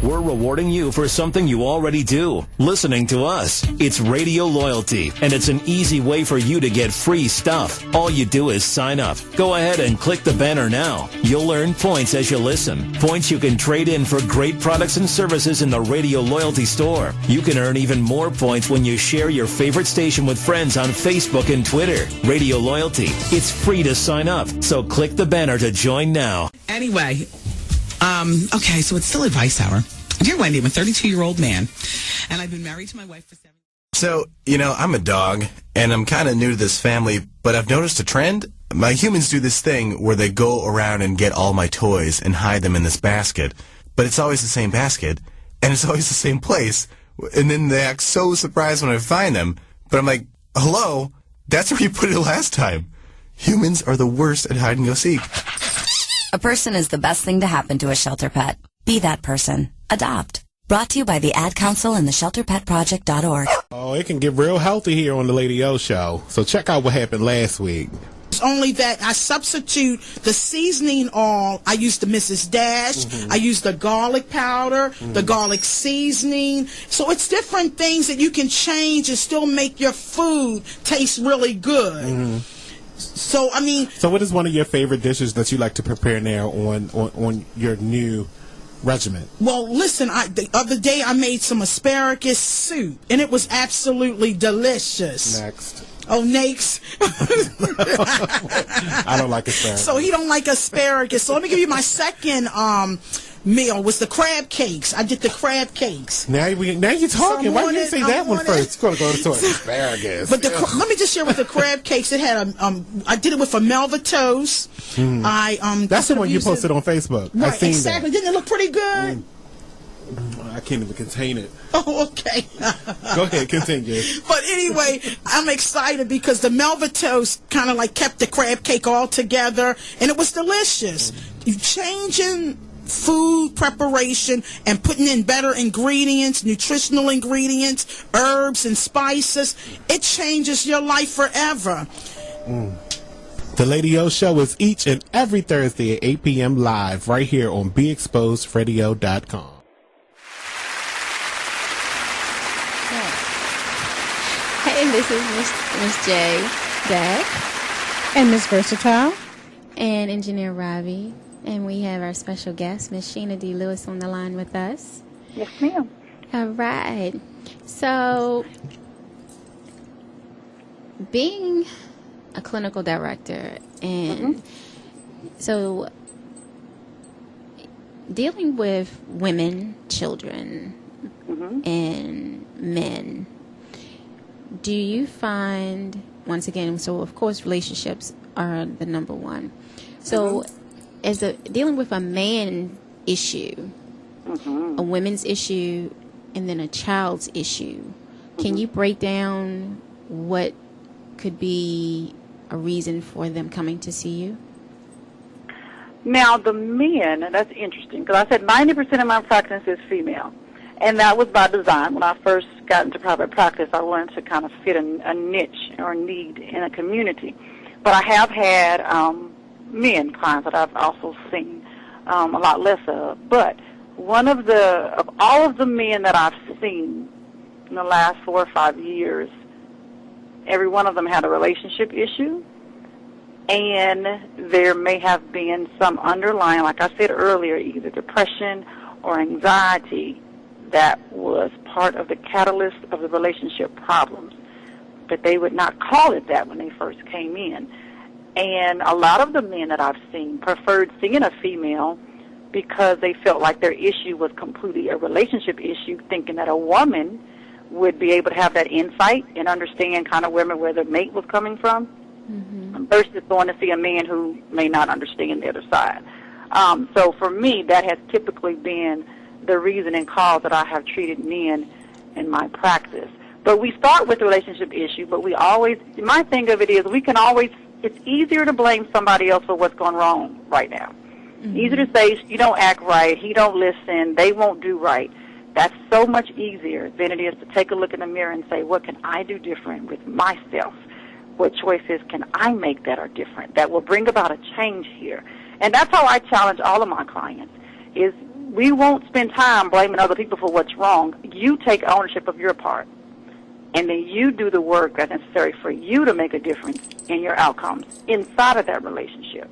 Speaker 7: We're rewarding you for something you already do, listening to us. It's Radio Loyalty, and it's an easy way for you to get free stuff. All you do is sign up. Go ahead and click the banner now. You'll earn points as you listen. Points you can trade in for great products and services in the Radio Loyalty store. You can earn even more points when you share your favorite station with friends on Facebook and Twitter. Radio Loyalty. It's free to sign up, so click the banner to join now.
Speaker 6: Anyway, okay, so it's still Advice Hour. Dear Wendy, I'm a 32-year-old man, and I've been married to my wife for 7 years.
Speaker 23: So, I'm a dog, and I'm kind of new to this family, but I've noticed a trend. My humans do this thing where they go around and get all my toys and hide them in this basket, but it's always the same basket, and it's always the same place, and then they act so surprised when I find them, but I'm like, hello, that's where you put it last time. Humans are the worst at hide and go seek.
Speaker 19: A person is the best thing to happen to a shelter pet. Be that person. Adopt. Brought to you by the Ad Council and the ShelterPetProject.org.
Speaker 9: Oh, it can get real healthy here on the Lady O Show. So check out what happened last week.
Speaker 6: It's only that I substitute the seasoning oil. I use the Mrs. Dash. I use the garlic powder, the garlic seasoning. So it's different things that you can change and still make your food taste really good. So, So
Speaker 9: what is one of your favorite dishes that you like to prepare now on your new regimen?
Speaker 6: Well, listen, the other day I made some asparagus soup, and it was absolutely delicious.
Speaker 9: Next.
Speaker 6: Oh, next.
Speaker 9: I don't like asparagus.
Speaker 6: So he don't like asparagus. So let me give you my second meal was the crab cakes. I did the crab cakes.
Speaker 9: Now you're talking. Why didn't you say that one first? You're going to go to asparagus.
Speaker 6: But let me just share with the crab cakes. It had I did it with a Melva toast.
Speaker 9: That's the one you posted on Facebook.
Speaker 6: Right,
Speaker 9: I seen
Speaker 6: exactly.
Speaker 9: That.
Speaker 6: Didn't it look pretty good?
Speaker 9: I can't even contain it.
Speaker 6: Oh, okay.
Speaker 9: Go ahead, continue.
Speaker 6: But anyway, I'm excited because the Melva toast kind of like kept the crab cake all together, and it was delicious. You changing
Speaker 14: food preparation and putting in better ingredients, nutritional ingredients, herbs and spices, it changes your life forever.
Speaker 9: The Lady O Show is each and every Thursday at 8 p.m. live right here on BeExposedRadio.com.
Speaker 1: Hey, this is Miss J. Beck.
Speaker 10: And Miss Versatile.
Speaker 1: And Engineer Robbie. And we have our special guest, Miss Sheena D. Lewis, on the line with us.
Speaker 3: Yes, ma'am.
Speaker 1: All right. So, being a clinical director and so dealing with women, children, and men, do you find, once again, so of course relationships are the number one. So as dealing with a man issue, a women's issue, and then a child's issue, can you break down what could be a reason for them coming to see you?
Speaker 3: Now, the men, that's interesting, because I said 90% of my practice is female. And that was by design. When I first got into private practice, I wanted to kind of fit a niche or need in a community. But I have had men clients that I've also seen a lot less of. But one of all of the men that I've seen in the last 4 or 5 years, every one of them had a relationship issue, and there may have been some underlying, like I said earlier, either depression or anxiety that was part of the catalyst of the relationship problems. But they would not call it that when they first came in. And a lot of the men that I've seen preferred seeing a female because they felt like their issue was completely a relationship issue, thinking that a woman would be able to have that insight and understand kind of where the mate was coming from, versus going to see a man who may not understand the other side. So for me, that has typically been the reason and cause that I have treated men in my practice. But we start with the relationship issue, but we always, my thing of it is we can always, it's easier to blame somebody else for what's going wrong right now. Easier to say, you don't act right, he don't listen, they won't do right. That's so much easier than it is to take a look in the mirror and say, what can I do different with myself? What choices can I make that are different, that will bring about a change here? And that's how I challenge all of my clients, is we won't spend time blaming other people for what's wrong. You take ownership of your part, and then you do the work that's necessary for you to make a difference in your outcomes inside of that relationship.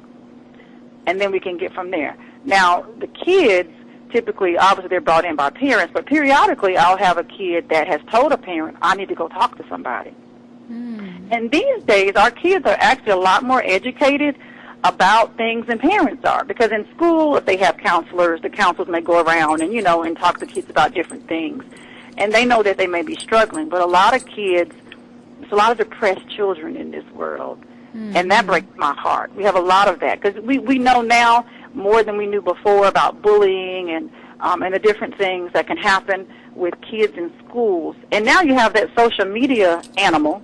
Speaker 3: And then we can get from there. Now, the kids, typically, obviously, they're brought in by parents, but periodically I'll have a kid that has told a parent, I need to go talk to somebody. And these days, our kids are actually a lot more educated about things than parents are, because in school, if they have counselors, the counselors may go around and, and talk to kids about different things. And they know that they may be struggling, but a lot of kids, there's a lot of depressed children in this world, and that breaks my heart. We have a lot of that, because we know now more than we knew before about bullying and the different things that can happen with kids in schools. And now you have that social media animal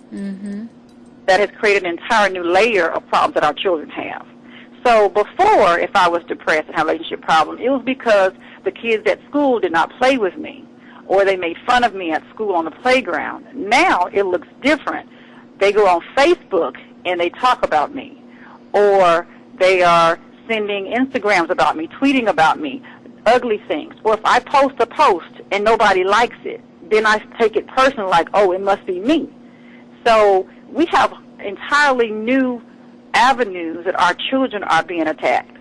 Speaker 3: that has created an entire new layer of problems that our children have. So before, if I was depressed and had a relationship problem, it was because the kids at school did not play with me, or they made fun of me at school on the playground. Now it looks different. They go on Facebook and they talk about me, or they are sending Instagrams about me, tweeting about me, ugly things. Or if I post a post and nobody likes it, then I take it personal, like, oh, it must be me. So we have entirely new avenues that our children are being attacked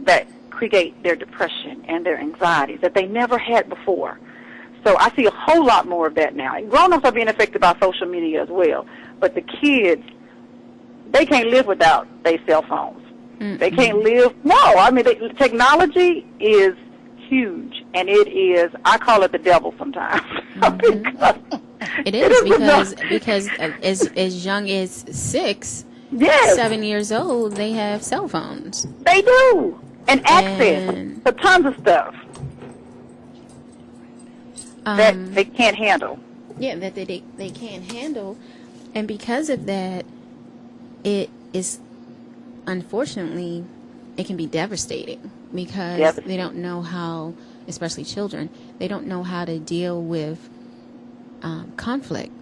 Speaker 3: that create their depression and their anxieties that they never had before. So I see a whole lot more of that now. And grown-ups are being affected by social media as well. But the kids, they can't live without their cell phones. They can't live. No, I mean, technology is huge, and it is, I call it the devil sometimes.
Speaker 1: It is because as young as 6, 7 years old, they have cell phones.
Speaker 3: They do, and access to tons of stuff that they can't handle.
Speaker 1: Yeah, that they can't handle, and because of that, it is, unfortunately, it can be devastating because they don't know how, especially children, they don't know how to deal with conflict.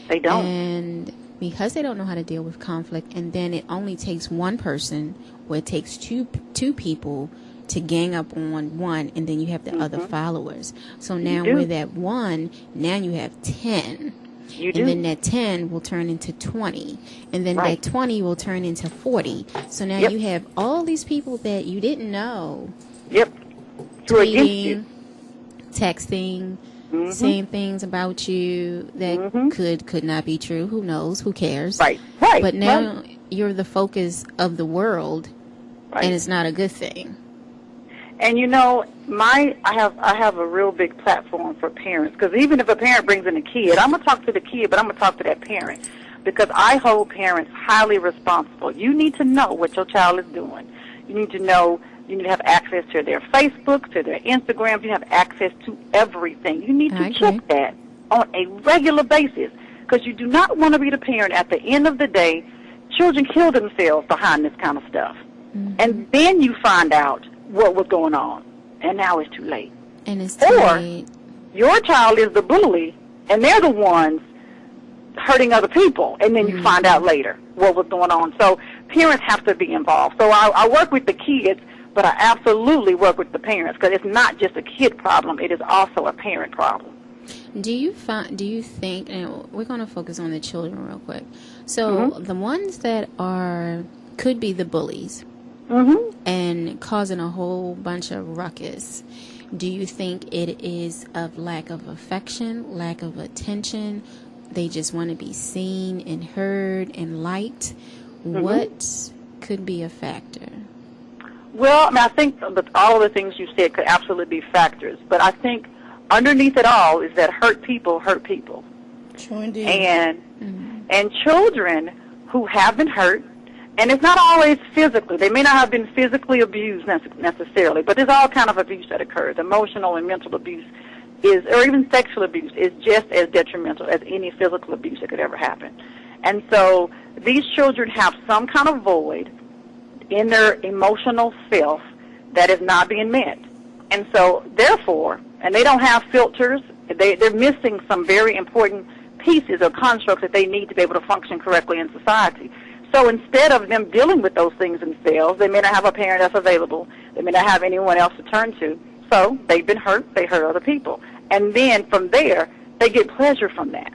Speaker 3: They don't.
Speaker 1: And because they don't know how to deal with conflict, and then it only takes one person, or it takes two people to gang up on one, and then you have the other followers. So now with that one, now you have 10. And then that 10 will turn into 20. And then that 20 will turn into 40. So now you have all these people that you didn't know. Tweeting, texting, saying things about you that could not be true. Who knows? Who cares? But now you're the focus of the world, and it's not a good thing.
Speaker 3: And you know, I have a real big platform for parents, because even if a parent brings in a kid, I'm gonna talk to the kid, but I'm gonna talk to that parent, because I hold parents highly responsible. You need to know what your child is doing. You need to know. You need to have access to their Facebook, to their Instagram. You have access to everything. You need to check that on a regular basis, because you do not want to be the parent at the end of the day. Children kill themselves behind this kind of stuff, and then you find out what was going on, and now it's too late.
Speaker 1: And it's too late.
Speaker 3: Your child is the bully, and they're the ones hurting other people, and then you find out later what was going on. So parents have to be involved. So I work with the kids, but I absolutely work with the parents, because it's not just a kid problem; it is also a parent problem.
Speaker 1: Do you think, and we're going to focus on the children real quick. So the ones that could be the bullies. And causing a whole bunch of ruckus. Do you think it is of lack of affection, lack of attention? They just want to be seen and heard and liked. What could be a factor?
Speaker 3: Well, I mean, I think that all of the things you said could absolutely be factors. But I think underneath it all is that hurt people hurt people.
Speaker 14: True indeed.
Speaker 3: And children who have been hurt, and it's not always physically. They may not have been physically abused necessarily, but there's all kind of abuse that occurs. Emotional and mental abuse or even sexual abuse is just as detrimental as any physical abuse that could ever happen. And so these children have some kind of void in their emotional self that is not being met. And so, therefore, and they don't have filters, they're missing some very important pieces or constructs that they need to be able to function correctly in society. So instead of them dealing with those things themselves, they may not have a parent that's available. They may not have anyone else to turn to. So they've been hurt. They hurt other people. And then from there, they get pleasure from that.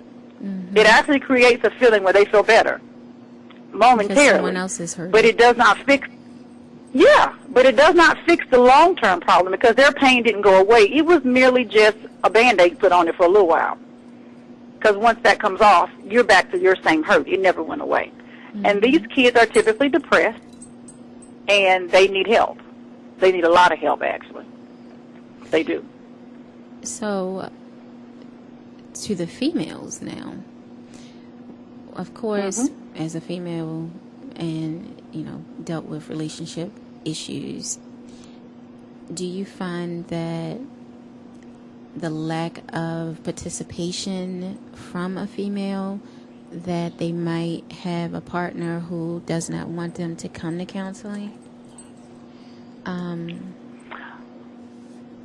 Speaker 3: It actually creates a feeling where they feel better momentarily.
Speaker 1: Because someone else is hurt.
Speaker 3: But it does not fix the long-term problem, because their pain didn't go away. It was merely just a Band-Aid put on it for a little while. Because once that comes off, you're back to your same hurt. It never went away. And these kids are typically depressed, and they need help. They need a lot of help, actually. They do.
Speaker 1: So, to the females now, of course, as a female and, dealt with relationship issues, do you find that the lack of participation from a female, that they might have a partner who does not want them to come to counseling?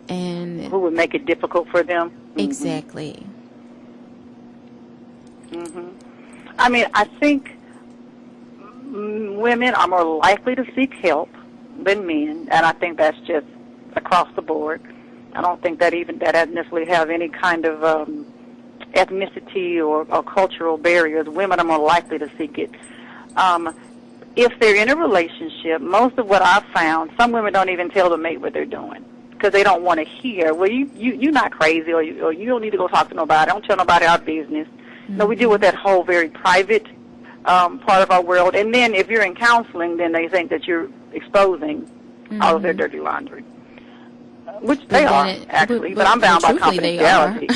Speaker 1: And
Speaker 3: who would make it difficult for them?
Speaker 1: Exactly.
Speaker 3: I mean, I think women are more likely to seek help than men, and I think that's just across the board. I don't think that necessarily have any kind of ethnicity or cultural barriers. Women are more likely to seek it. If they're in a relationship, most of what I've found, some women don't even tell the mate what they're doing, because they don't want to hear, well, you're not crazy, or you don't need to go talk to nobody. Don't tell nobody our business. No, we deal with that whole very private part of our world. And then if you're in counseling, then they think that you're exposing all of their dirty laundry. Which they are, actually, but I'm bound by confidentiality.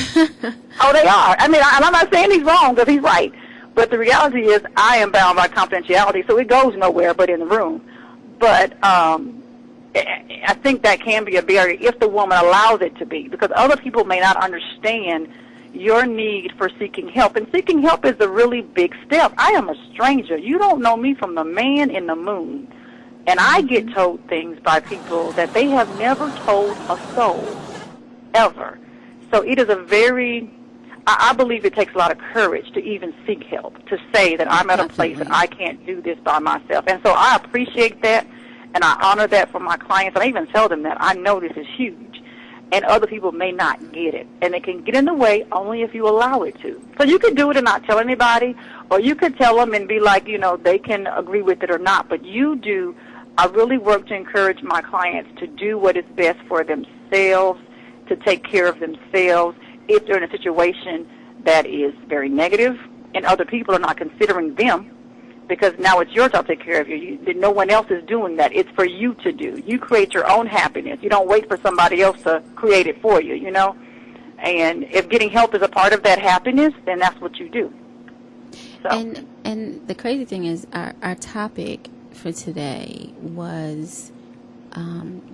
Speaker 3: Oh, they are. I mean, I'm not saying he's wrong, because he's right. But the reality is I am bound by confidentiality, so it goes nowhere but in the room. But I think that can be a barrier if the woman allows it to be, because other people may not understand your need for seeking help. And seeking help is a really big step. I am a stranger. You don't know me from the man in the moon. And I get told things by people that they have never told a soul, ever. So it is a very, I believe it takes a lot of courage to even seek help, to say that I'm at a place that I can't do this by myself. And so I appreciate that, and I honor that for my clients. And I even tell them that I know this is huge, and other people may not get it. And it can get in the way only if you allow it to. So you could do it and not tell anybody, or you could tell them and be like, you know, they can agree with it or not. But you do. I really work to encourage my clients to do what is best for themselves, to take care of themselves if they're in a situation that is very negative and other people are not considering them, because now it's your job to take care of you. No one else is doing that. It's for you to do. You create your own happiness. You don't wait for somebody else to create it for you, you know. And if getting help is a part of that happiness, then that's what you do. So.
Speaker 1: And the crazy thing is our topic for today was,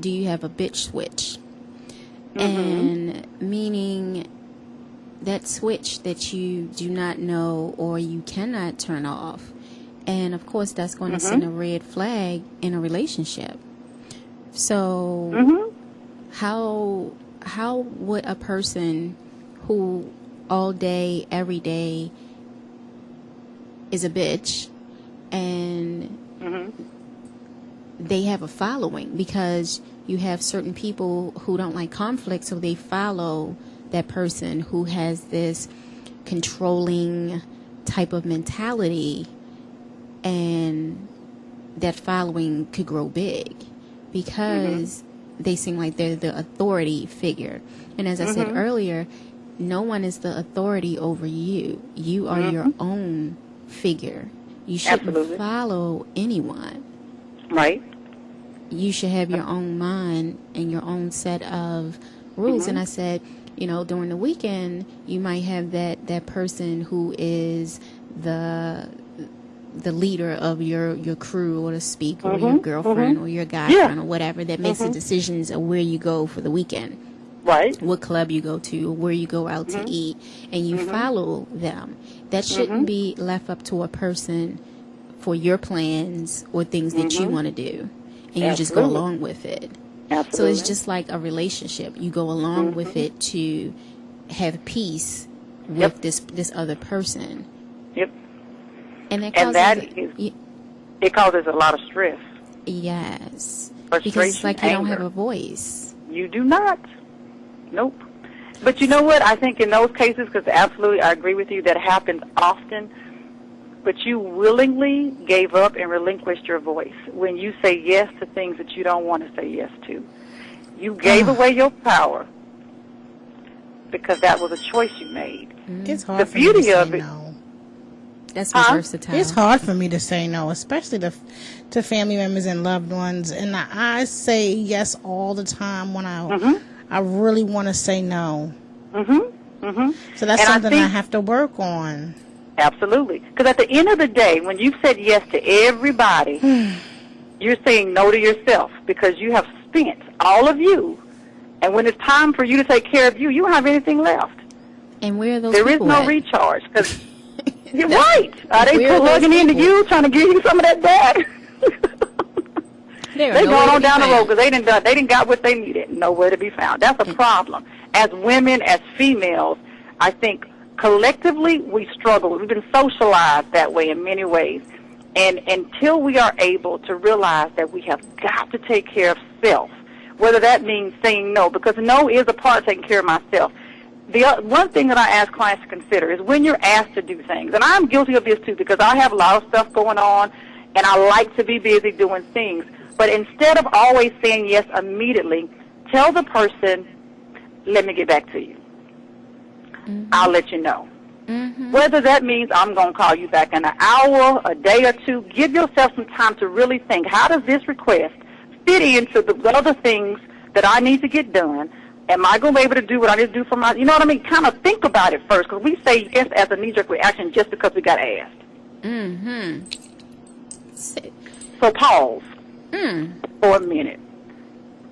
Speaker 1: do you have a bitch switch? And meaning that switch that you do not know or you cannot turn off. And of course that's going to send a red flag in a relationship. So how would a person who all day, every day is a bitch and they have a following, because you have certain people who don't like conflict, so they follow that person who has this controlling type of mentality, and that following could grow big because they seem like they're the authority figure. And as I said earlier, no one is the authority over you. You are your own figure. You shouldn't follow anyone.
Speaker 3: Right.
Speaker 1: You should have your own mind and your own set of rules. And I said, you know, during the weekend, you might have that person who is the leader of your crew, or the speaker, or your girlfriend, or your guy friend, or whatever, that makes the decisions of where you go for the weekend.
Speaker 3: Right.
Speaker 1: What club you go to, or where you go out to eat, and you follow them. That shouldn't be left up to a person for your plans or things that you want to do. And you just go along with it.
Speaker 3: Absolutely.
Speaker 1: So it's just like a relationship. You go along with it to have peace with this other person.
Speaker 3: Yep.
Speaker 1: And that
Speaker 3: it causes a lot of stress.
Speaker 1: Yes.
Speaker 3: Frustration,
Speaker 1: because it's like you don't
Speaker 3: anger.
Speaker 1: have a voice.
Speaker 3: You do not. Nope. But you know what? I think in those cases, because absolutely I agree with you, that happens often. But you willingly gave up and relinquished your voice when you say yes to things that you don't want to say yes to. You gave away your power because that was a choice you made.
Speaker 10: It's hard
Speaker 3: the
Speaker 10: for me to
Speaker 3: beauty
Speaker 10: say
Speaker 3: of it.
Speaker 10: No.
Speaker 1: That's versatile.
Speaker 10: It's hard for me to say no, especially to family members and loved ones. And I say yes all the time when I really want to say no. So that's something I have to work on.
Speaker 3: Absolutely. Because at the end of the day, when you've said yes to everybody, you're saying no to yourself, because you have spent all of you. And when it's time for you to take care of you, you don't have anything left.
Speaker 1: And where are those
Speaker 3: There is
Speaker 1: people
Speaker 3: no
Speaker 1: at?
Speaker 3: recharge. Cause you're right. Are they plugging into you, trying to give you some of that back? They going on down the road because they didn't got what they needed. Nowhere to be found. That's a problem. As women, as females, I think collectively we struggle. We've been socialized that way in many ways. And until we are able to realize that we have got to take care of self, whether that means saying no, because no is a part of taking care of myself. The one thing that I ask clients to consider is when you're asked to do things, and I'm guilty of this too because I have a lot of stuff going on and I like to be busy doing things. But instead of always saying yes immediately, tell the person, let me get back to you. I'll let you know. Whether that means I'm going to call you back in an hour, a day or two, give yourself some time to really think, how does this request fit into the other things that I need to get done? Am I going to be able to do what I need to do for my, you know what I mean? Kind of think about it first, because we say yes as a knee-jerk reaction just because we got asked. So pause for a minute.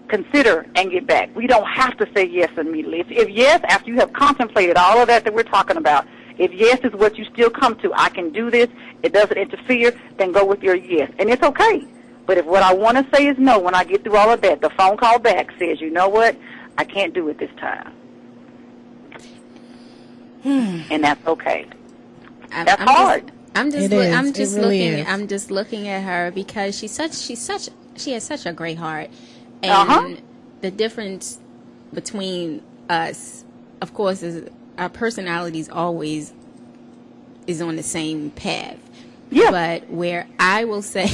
Speaker 3: Consider and get back. We don't have to say yes immediately. If yes, after you have contemplated all of that we're talking about, if yes is what you still come to, I can do this, it doesn't interfere, then go with your yes. And it's okay. But if what I want to say is no, when I get through all of that, the phone call back says, you know what, I can't do it this time. And that's okay. That's hard.
Speaker 1: I'm just
Speaker 10: really is.
Speaker 1: I'm just looking at her because she has such a great heart. And the difference between us, of course, is our personalities always is on the same path.
Speaker 3: Yeah.
Speaker 1: But where I will say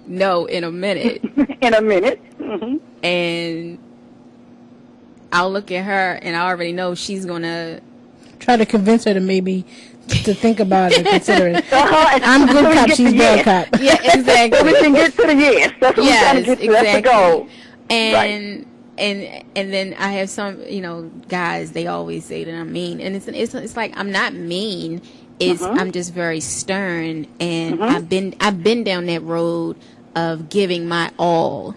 Speaker 1: no in a minute. And I'll look at her and I already know she's going to
Speaker 10: try to convince her to maybe to think about it and consider it. I'm good cop, she's bad cop.
Speaker 1: Yeah, exactly.
Speaker 3: So we can get to the yes. That's what we're trying to get to. That's the goal.
Speaker 1: And and then I have some, guys, they always say that I'm mean, and it's like I'm not mean. I'm just very stern, and I've been down that road of giving my all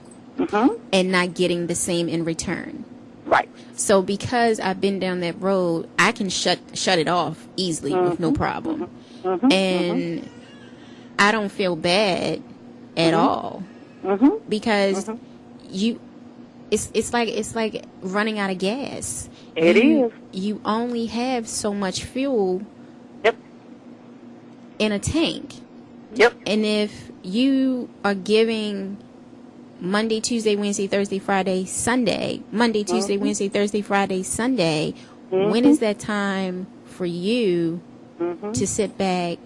Speaker 1: and not getting the same in return.
Speaker 3: Right.
Speaker 1: So because I've been down that road, I can shut it off easily with no problem. And I don't feel bad at all. Because it's like running out of gas.
Speaker 3: It is.
Speaker 1: You only have so much fuel in a tank. And if you are giving Monday, Tuesday, Wednesday, Thursday, Friday, Sunday, Monday, Tuesday, Wednesday, Thursday, Friday, Sunday, when is that time for you to sit back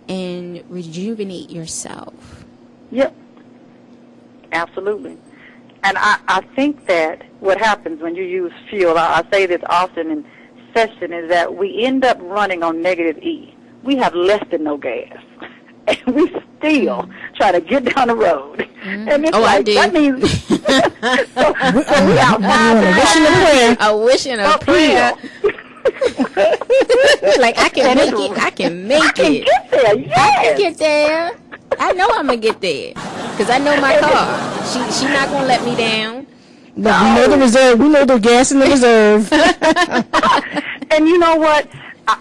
Speaker 1: and rejuvenate yourself?
Speaker 3: Yep. Absolutely. And I think that what happens when you use fuel, I say this often in session, is that we end up running on negative E. We have less than no gas. And we still try to get down the road. And it's
Speaker 1: I do.
Speaker 3: That means so we outside
Speaker 1: a wish and a prayer. Like I can make it. I can make it.
Speaker 3: Get there. Yes.
Speaker 1: I can get there. I know I'm gonna get there because I know my car. She's not gonna let me down.
Speaker 10: But we know the reserve. We know the gas in the reserve.
Speaker 3: And you know what?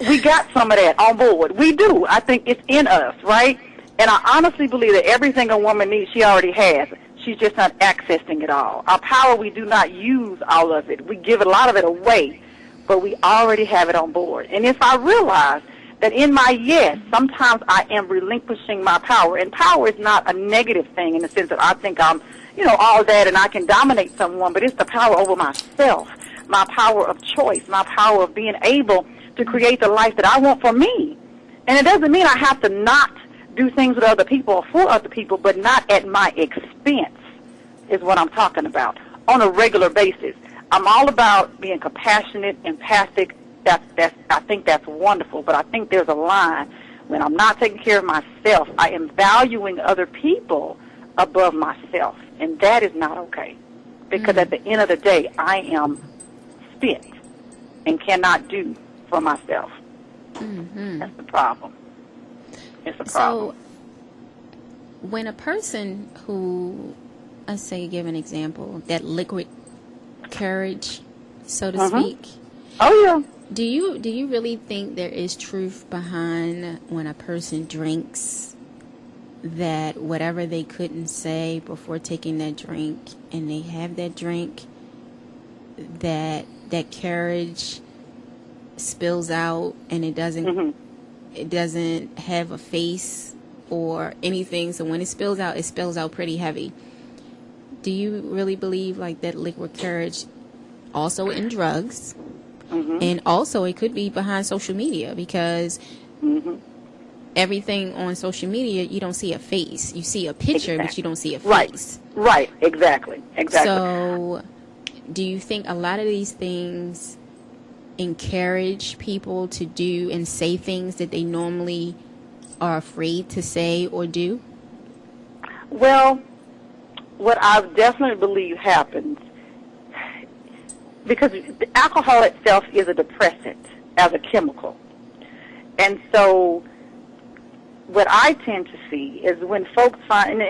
Speaker 3: We got some of that on board. We do. I think it's in us, right? And I honestly believe that everything a woman needs, she already has. She's just not accessing it all. Our power, we do not use all of it. We give a lot of it away, but we already have it on board. And if I realize that in my yes, sometimes I am relinquishing my power, and power is not a negative thing in the sense that I think I'm, all that and I can dominate someone, but it's the power over myself, my power of choice, my power of being able to create the life that I want for me. And it doesn't mean I have to not do things with other people or for other people, but not at my expense is what I'm talking about on a regular basis. I'm all about being compassionate, empathic. I think that's wonderful, but I think there's a line when I'm not taking care of myself. I am valuing other people above myself, and that is not okay. Because at the end of the day, I am spent and cannot do for myself. That's the problem. It's a problem.
Speaker 1: So, when a person who, let's say, give an example, that liquid courage, so to speak.
Speaker 3: Oh yeah.
Speaker 1: Do you really think there is truth behind when a person drinks that whatever they couldn't say before taking that drink, and they have that drink, that courage spills out and it doesn't have a face or anything, so when it spills out pretty heavy? Do you really believe like that liquid courage also in drugs? And also it could be behind social media, because everything on social media, you don't see a face. You see a picture, but you don't see a face.
Speaker 3: Right. Exactly.
Speaker 1: So do you think a lot of these things encourage people to do and say things that they normally are afraid to say or do?
Speaker 3: Well, what I definitely believe happens, because the alcohol itself is a depressant as a chemical. And so what I tend to see is when folks find,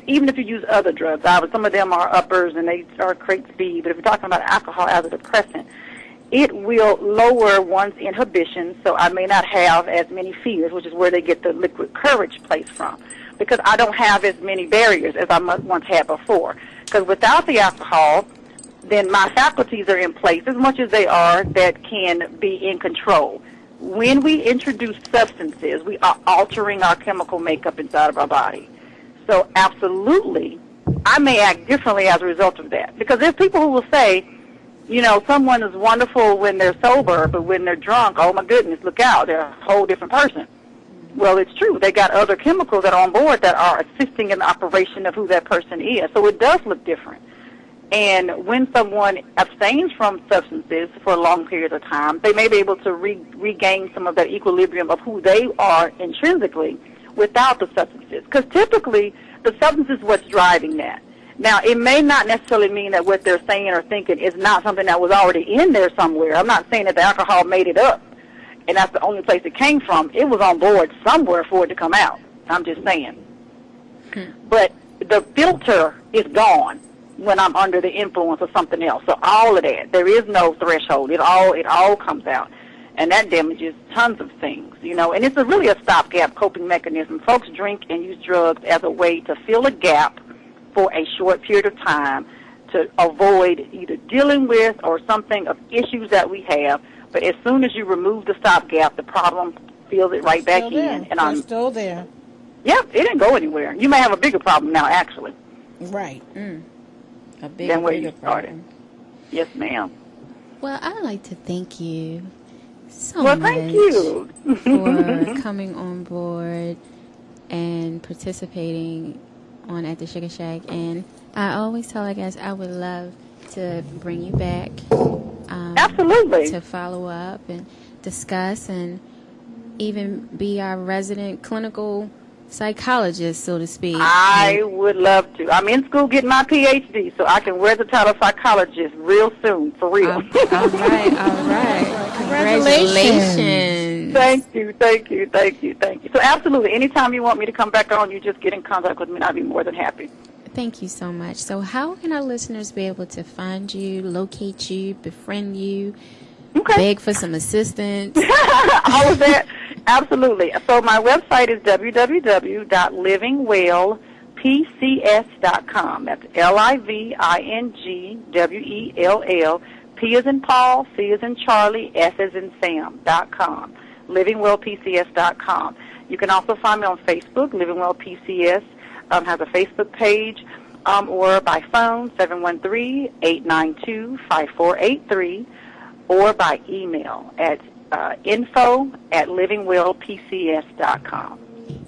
Speaker 3: even if you use other drugs, some of them are uppers and they are create speed, but if you're talking about alcohol as a depressant, it will lower one's inhibition, so I may not have as many fears, which is where they get the liquid courage place from. because I don't have as many barriers as I once had before. Because without the alcohol, then my faculties are in place as much as they are that can be in control. When we introduce substances, we are altering our chemical makeup inside of our body. So absolutely, I may act differently as a result of that. Because there's people who will say, you know, someone is wonderful when they're sober, but when they're drunk, oh my goodness, look out, they're a whole different person. Well, it's true. They got other chemicals that are on board that are assisting in the operation of who that person is. So it does look different. And when someone abstains from substances for long periods of time, they may be able to regain some of that equilibrium of who they are intrinsically without the substances. Because typically, the substance is what's driving that. Now, it may not necessarily mean that what they're saying or thinking is not something that was already in there somewhere. I'm not saying that the alcohol made it up, and that's the only place it came from. It was on board somewhere for it to come out. I'm just saying. But the filter is gone when I'm under the influence of something else. So all of that, there is no threshold. It all comes out. And that damages tons of things, you know. And it's really a stopgap coping mechanism. Folks drink and use drugs as a way to fill a gap for a short period of time to avoid either dealing with or something of issues that we have. But as soon as you remove the stopgap, the problem fills it right back in. And
Speaker 10: I'm still there.
Speaker 3: Yeah, it didn't go anywhere. You may have a bigger problem now, actually.
Speaker 10: Right.
Speaker 1: A
Speaker 3: than where you started.
Speaker 1: Problem.
Speaker 3: Yes, ma'am.
Speaker 1: Well, I'd like to thank you so
Speaker 3: well,
Speaker 1: much
Speaker 3: thank you.
Speaker 1: for coming on board and participating on At the Sugar Shack. And I always tell our guests I would love to bring you back.
Speaker 3: Absolutely.
Speaker 1: To follow up and discuss and even be our resident clinical psychologist, so to speak.
Speaker 3: I would love to. I'm in school getting my PhD, so I can wear the title psychologist real soon, for real.
Speaker 1: All right. Congratulations.
Speaker 3: Thank you. So absolutely, anytime you want me to come back on, you just get in contact with me, and I'll be more than happy.
Speaker 1: Thank you so much. So how can our listeners be able to find you, locate you, befriend you, beg for some assistance?
Speaker 3: All of that? Absolutely. So my website is www.livingwellpcs.com. That's LIVINGWELL. P as in Paul, C as in Charlie, S as in Sam.com. livingwellpcs.com. You can also find me on Facebook. Living Well PCS has a Facebook page, or by phone, 713-892-5483, or by email at info@livingwellpcs.com.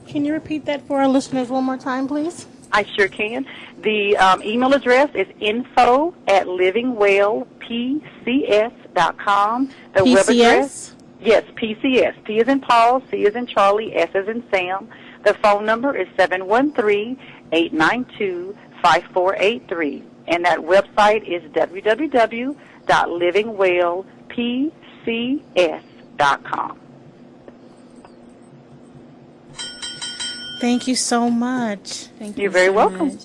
Speaker 10: Can you repeat that for our listeners one more time, please?
Speaker 3: I sure can. The email address is info@livingwellpcs.com. The web address? Yes, PCS. P as in Paul, C as in Charlie, S as in Sam. The phone number is 713-892-5483. And that website is www.livingwellpcs.com.
Speaker 10: Thank you so much.
Speaker 3: You're very welcome.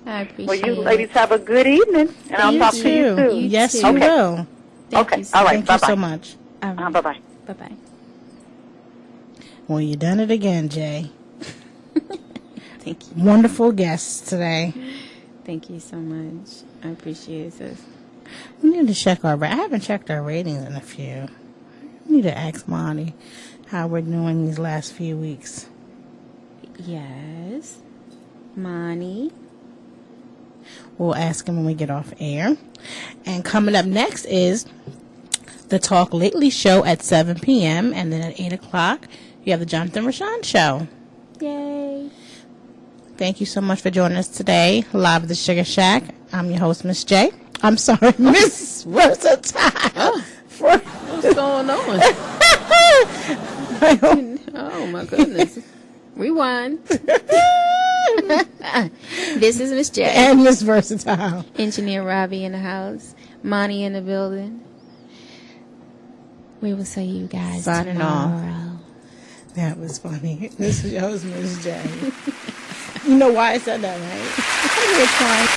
Speaker 1: I appreciate it.
Speaker 3: Well, you ladies have a good evening, and I'll talk to you soon.
Speaker 10: Yes, you will.
Speaker 3: Okay. All right.
Speaker 10: Thank you so much.
Speaker 3: Bye-bye.
Speaker 1: Bye-bye.
Speaker 10: Well, you done it again, Jay.
Speaker 1: Thank you.
Speaker 10: Wonderful guests today.
Speaker 1: Thank you so much. I appreciate this.
Speaker 10: We need to check I haven't checked our ratings in a few. We need to ask Monty how we're doing these last few weeks.
Speaker 1: Yes. Monty.
Speaker 10: We'll ask him when we get off air. And coming up next is the Talk Lately show at 7 p.m. And then at 8 o'clock, you have the Jonathan Rashawn show.
Speaker 1: Yay.
Speaker 10: Thank you so much for joining us today, live at the Sugar Shack. I'm your host, Miss J. I'm sorry, Miss Versatile.
Speaker 1: What's going on? Oh, my goodness. Rewind. This is Miss J.
Speaker 10: And Miss Versatile.
Speaker 1: Engineer Robbie in the house. Monty in the building. We will see you guys
Speaker 10: Signing
Speaker 1: tomorrow.
Speaker 10: off. That was funny. This is your host, Miss J. You know why I said that, right?